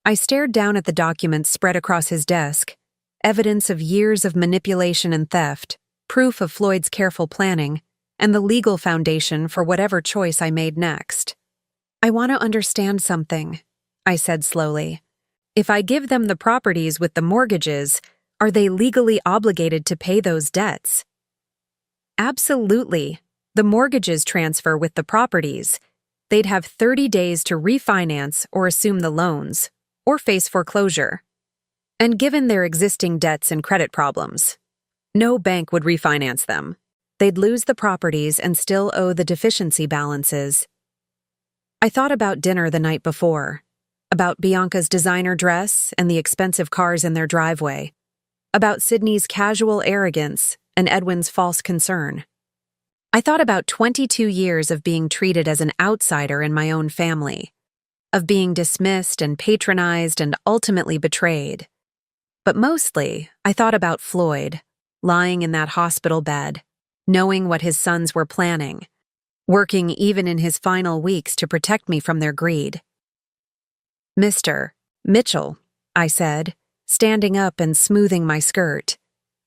I stared down at the documents spread across his desk, evidence of years of manipulation and theft, proof of Floyd's careful planning, and the legal foundation for whatever choice I made next. I want to understand something, I said slowly. If I give them the properties with the mortgages, are they legally obligated to pay those debts? Absolutely. The mortgages transfer with the properties. They'd have 30 days to refinance or assume the loans, or face foreclosure. And given their existing debts and credit problems, no bank would refinance them. They'd lose the properties and still owe the deficiency balances. I thought about dinner the night before, about Bianca's designer dress and the expensive cars in their driveway, about Sydney's casual arrogance and Edwin's false concern. I thought about 22 years of being treated as an outsider in my own family, of being dismissed and patronized and ultimately betrayed. But mostly, I thought about Floyd, lying in that hospital bed, knowing what his sons were planning, working even in his final weeks to protect me from their greed. Mr. Mitchell, I said, standing up and smoothing my skirt.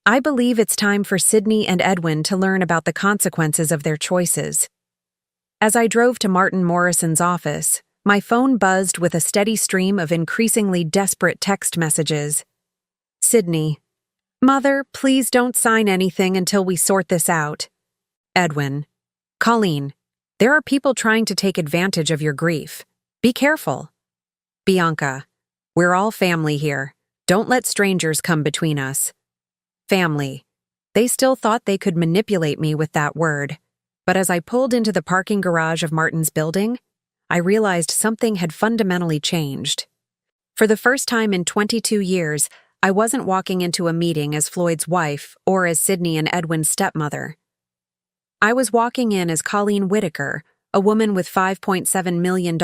I believe it's time for Sydney and Edwin to learn about the consequences of their choices. As I drove to Martin Morrison's office, my phone buzzed with a steady stream of increasingly desperate text messages. Sydney. Mother, please don't sign anything until we sort this out. Edwin. Colleen. There are people trying to take advantage of your grief. Be careful. Bianca. We're all family here. Don't let strangers come between us. Family. They still thought they could manipulate me with that word. But as I pulled into the parking garage of Martin's building, I realized something had fundamentally changed. For the first time in 22 years, I wasn't walking into a meeting as Floyd's wife or as Sydney and Edwin's stepmother. I was walking in as Colleen Whitaker, a woman with $5.7 million,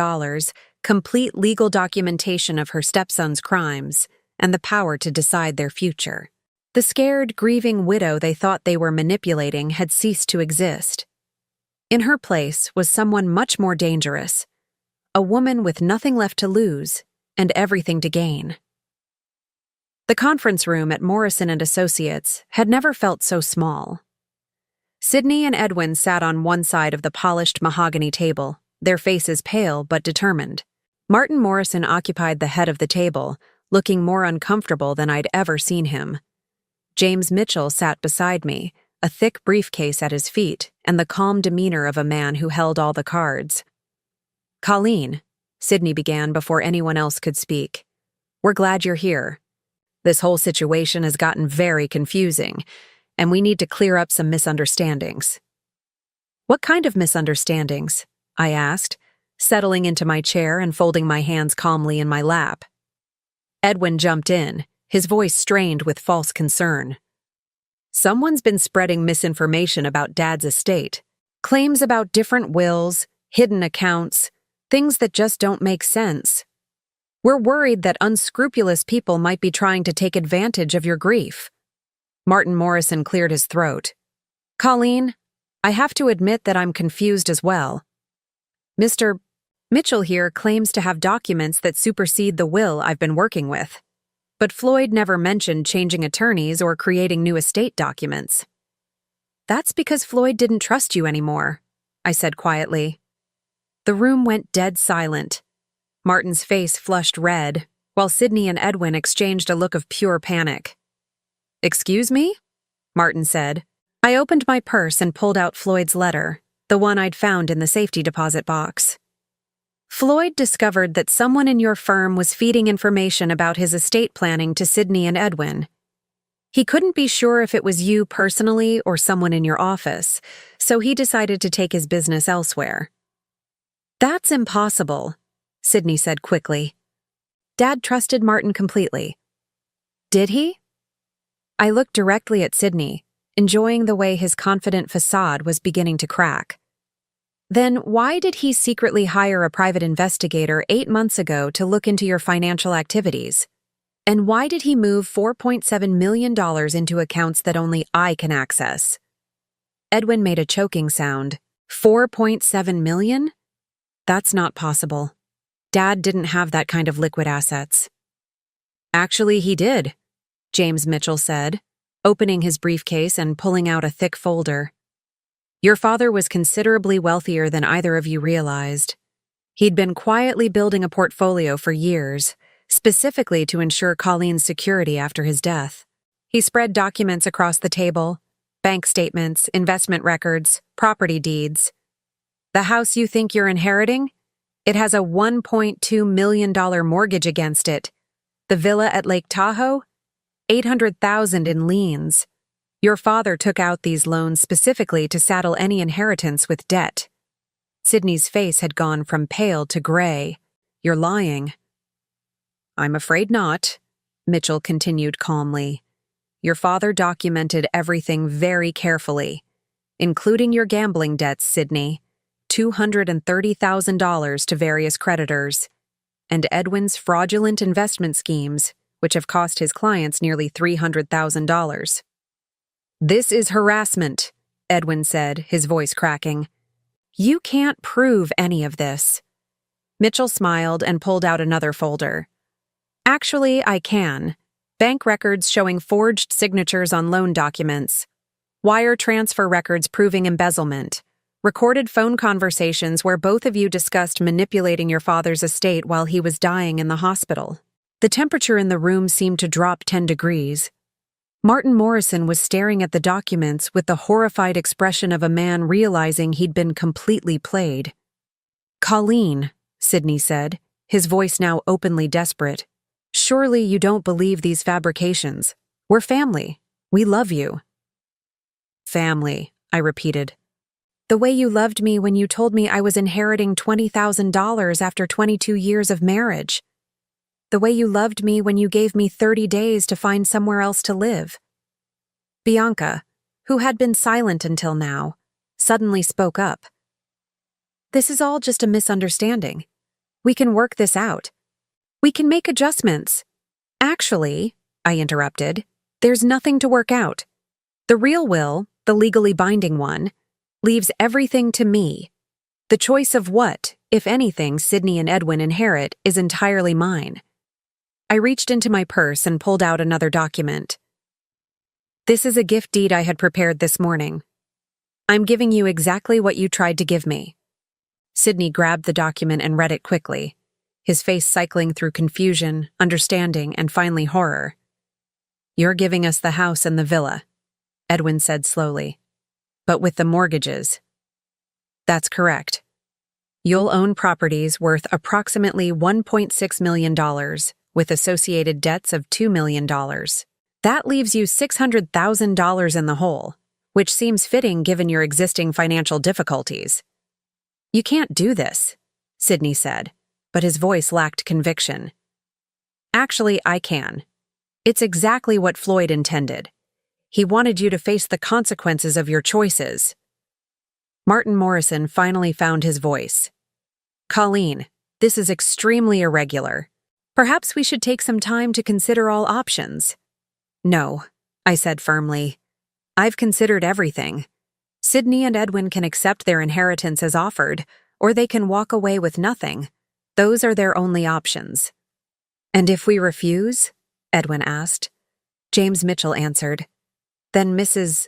complete legal documentation of her stepson's crimes, and the power to decide their future. The scared, grieving widow they thought they were manipulating had ceased to exist. In her place was someone much more dangerous, a woman with nothing left to lose and everything to gain. The conference room at Morrison & Associates had never felt so small. Sydney and Edwin sat on one side of the polished mahogany table, their faces pale but determined. Martin Morrison occupied the head of the table, looking more uncomfortable than I'd ever seen him. James Mitchell sat beside me, a thick briefcase at his feet and the calm demeanor of a man who held all the cards. Colleen, Sydney began before anyone else could speak. We're glad you're here. This whole situation has gotten very confusing, and we need to clear up some misunderstandings. What kind of misunderstandings? I asked, settling into my chair and folding my hands calmly in my lap. Edwin jumped in, his voice strained with false concern. Someone's been spreading misinformation about Dad's estate. Claims about different wills, hidden accounts, things that just don't make sense. We're worried that unscrupulous people might be trying to take advantage of your grief. Martin Morrison cleared his throat. Colleen, I have to admit that I'm confused as well. Mr. Mitchell here claims to have documents that supersede the will I've been working with. But Floyd never mentioned changing attorneys or creating new estate documents. That's because Floyd didn't trust you anymore, I said quietly. The room went dead silent. Martin's face flushed red, while Sydney and Edwin exchanged a look of pure panic. Excuse me? Martin said. I opened my purse and pulled out Floyd's letter, the one I'd found in the safety deposit box. Floyd discovered that someone in your firm was feeding information about his estate planning to Sydney and Edwin. He couldn't be sure if it was you personally or someone in your office, so he decided to take his business elsewhere. That's impossible, Sydney said quickly. Dad trusted Martin completely. Did he? I looked directly at Sydney, enjoying the way his confident facade was beginning to crack. Then why did he secretly hire a private investigator 8 months ago to look into your financial activities? And why did he move $4.7 million into accounts that only I can access? Edwin made a choking sound. 4.7 million? That's not possible. Dad didn't have that kind of liquid assets. Actually, he did, James Mitchell said, opening his briefcase and pulling out a thick folder. Your father was considerably wealthier than either of you realized. He'd been quietly building a portfolio for years, specifically to ensure Colleen's security after his death. He spread documents across the table, bank statements, investment records, property deeds. The house you think you're inheriting? It has a $1.2 million mortgage against it. The villa at Lake Tahoe? $800,000 in liens. Your father took out these loans specifically to saddle any inheritance with debt. Sydney's face had gone from pale to gray. You're lying. I'm afraid not, Mitchell continued calmly. Your father documented everything very carefully, including your gambling debts, Sydney, $230,000 to various creditors, and Edwin's fraudulent investment schemes, which have cost his clients nearly $300,000. This is harassment, Edwin said, his voice cracking. You can't prove any of this. Mitchell smiled and pulled out another folder. Actually, I can. Bank records showing forged signatures on loan documents, wire transfer records proving embezzlement, recorded phone conversations where both of you discussed manipulating your father's estate while he was dying in the hospital. The temperature in the room seemed to drop 10 degrees. Martin Morrison was staring at the documents with the horrified expression of a man realizing he'd been completely played. Colleen, Sydney said, his voice now openly desperate. Surely you don't believe these fabrications. We're family. We love you. Family, I repeated. The way you loved me when you told me I was inheriting $20,000 after 22 years of marriage. The way you loved me when you gave me 30 days to find somewhere else to live. Bianca, who had been silent until now, suddenly spoke up. This is all just a misunderstanding. We can work this out. We can make adjustments. Actually, I interrupted, there's nothing to work out. The real will, the legally binding one, leaves everything to me. The choice of what, if anything, Sydney and Edwin inherit is entirely mine. I reached into my purse and pulled out another document. This is a gift deed I had prepared this morning. I'm giving you exactly what you tried to give me. Sydney grabbed the document and read it quickly, his face cycling through confusion, understanding, and finally horror. You're giving us the house and the villa, Edwin said slowly. But with the mortgages. That's correct. You'll own properties worth approximately $1.6 million, with associated debts of $2 million. That leaves you $600,000 in the hole, which seems fitting given your existing financial difficulties. You can't do this, Sydney said, but his voice lacked conviction. Actually, I can. It's exactly what Floyd intended. He wanted you to face the consequences of your choices. Martin Morrison finally found his voice. Colleen, this is extremely irregular. Perhaps we should take some time to consider all options. No, I said firmly. I've considered everything. Sydney and Edwin can accept their inheritance as offered, or they can walk away with nothing. Those are their only options. And if we refuse? Edwin asked. James Mitchell answered. Then Mrs.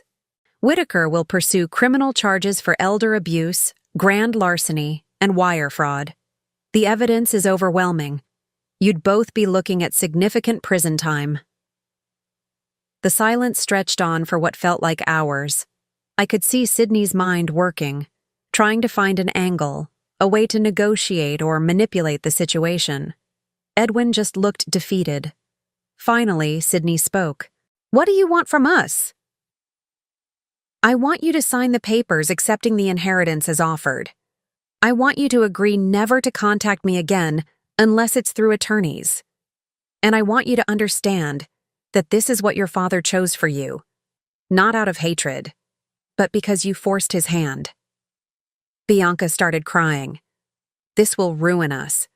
Whitaker will pursue criminal charges for elder abuse, grand larceny, and wire fraud. The evidence is overwhelming. You'd both be looking at significant prison time. The silence stretched on for what felt like hours. I could see Sydney's mind working, trying to find an angle, a way to negotiate or manipulate the situation. Edwin just looked defeated. Finally, Sydney spoke. What do you want from us? I want you to sign the papers accepting the inheritance as offered. I want you to agree never to contact me again unless it's through attorneys. And I want you to understand that this is what your father chose for you, not out of hatred, but because you forced his hand. Bianca started crying. This will ruin us.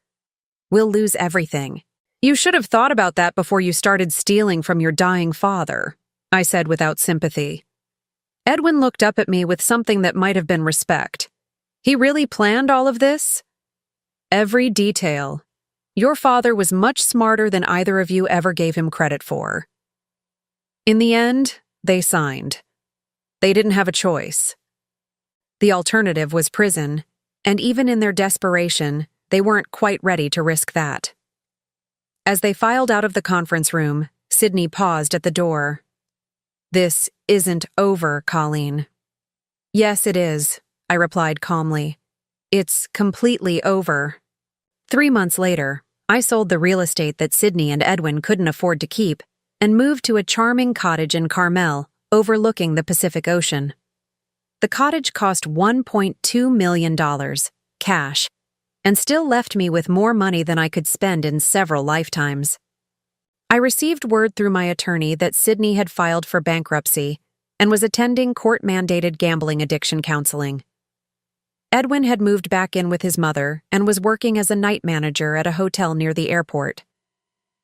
We'll lose everything. You should have thought about that before you started stealing from your dying father, I said without sympathy. Edwin looked up at me with something that might have been respect. He really planned all of this? Every detail. Your father was much smarter than either of you ever gave him credit for. In the end, they signed. They didn't have a choice. The alternative was prison, and even in their desperation, they weren't quite ready to risk that. As they filed out of the conference room, Sydney paused at the door. This isn't over, Colleen. Yes, it is, I replied calmly. It's completely over. 3 months later, I sold the real estate that Sydney and Edwin couldn't afford to keep and moved to a charming cottage in Carmel, overlooking the Pacific Ocean. The cottage cost $1.2 million, cash, and still left me with more money than I could spend in several lifetimes. I received word through my attorney that Sydney had filed for bankruptcy and was attending court-mandated gambling addiction counseling. Edwin had moved back in with his mother and was working as a night manager at a hotel near the airport.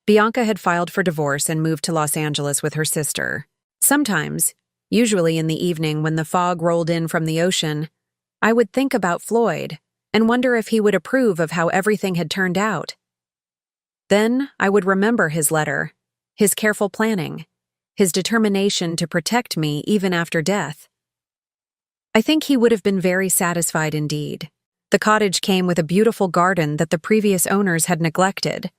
Bianca had filed for divorce and moved to Los Angeles with her sister. Sometimes, usually in the evening when the fog rolled in from the ocean, I would think about Floyd and wonder if he would approve of how everything had turned out. Then I would remember his letter, his careful planning, his determination to protect me even after death. I think he would have been very satisfied indeed. The cottage came with a beautiful garden that the previous owners had neglected.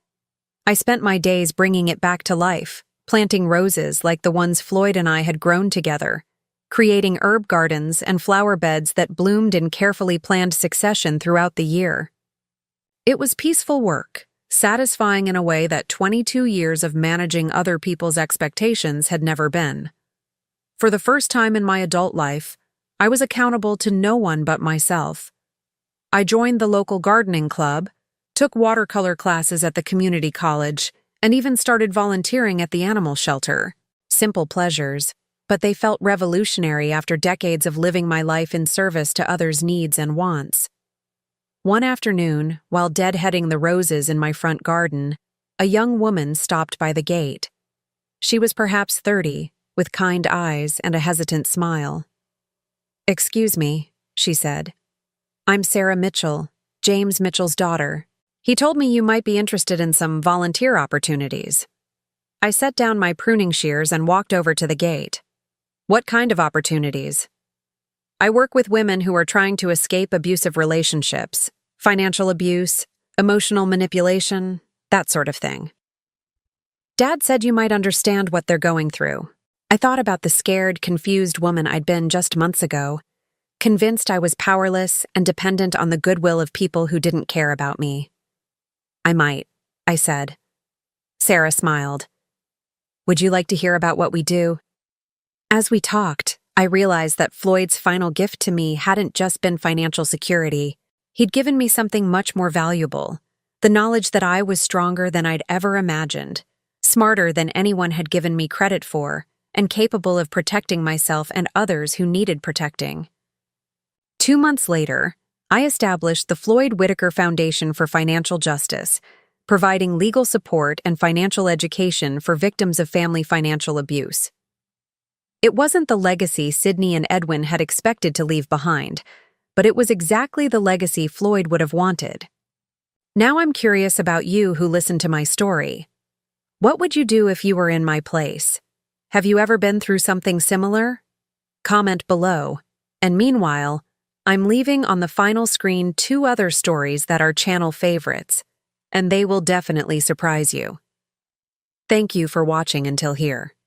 I spent my days bringing it back to life, planting roses like the ones Floyd and I had grown together, creating herb gardens and flower beds that bloomed in carefully planned succession throughout the year. It was peaceful work, satisfying in a way that 22 years of managing other people's expectations had never been. For the first time in my adult life, I was accountable to no one but myself. I joined the local gardening club, took watercolor classes at the community college, and even started volunteering at the animal shelter. Simple pleasures, but they felt revolutionary after decades of living my life in service to others' needs and wants. One afternoon, while deadheading the roses in my front garden, a young woman stopped by the gate. She was perhaps 30, with kind eyes and a hesitant smile. "Excuse me," she said. "I'm Sarah Mitchell, James Mitchell's daughter. He told me you might be interested in some volunteer opportunities." I set down my pruning shears and walked over to the gate. "What kind of opportunities?" "I work with women who are trying to escape abusive relationships, financial abuse, emotional manipulation, that sort of thing." "Dad said you might understand what they're going through." I thought about the scared, confused woman I'd been just months ago, convinced I was powerless and dependent on the goodwill of people who didn't care about me. "I might," I said. Sarah smiled. "Would you like to hear about what we do?" As we talked, I realized that Floyd's final gift to me hadn't just been financial security. He'd given me something much more valuable, the knowledge that I was stronger than I'd ever imagined, smarter than anyone had given me credit for, and capable of protecting myself and others who needed protecting. 2 months later, I established the Floyd Whitaker Foundation for Financial Justice, providing legal support and financial education for victims of family financial abuse. It wasn't the legacy Sydney and Edwin had expected to leave behind, but it was exactly the legacy Floyd would have wanted. Now I'm curious about you who listened to my story. What would you do if you were in my place? Have you ever been through something similar? Comment below. And meanwhile, I'm leaving on the final screen 2 other stories that are channel favorites, and they will definitely surprise you. Thank you for watching until here.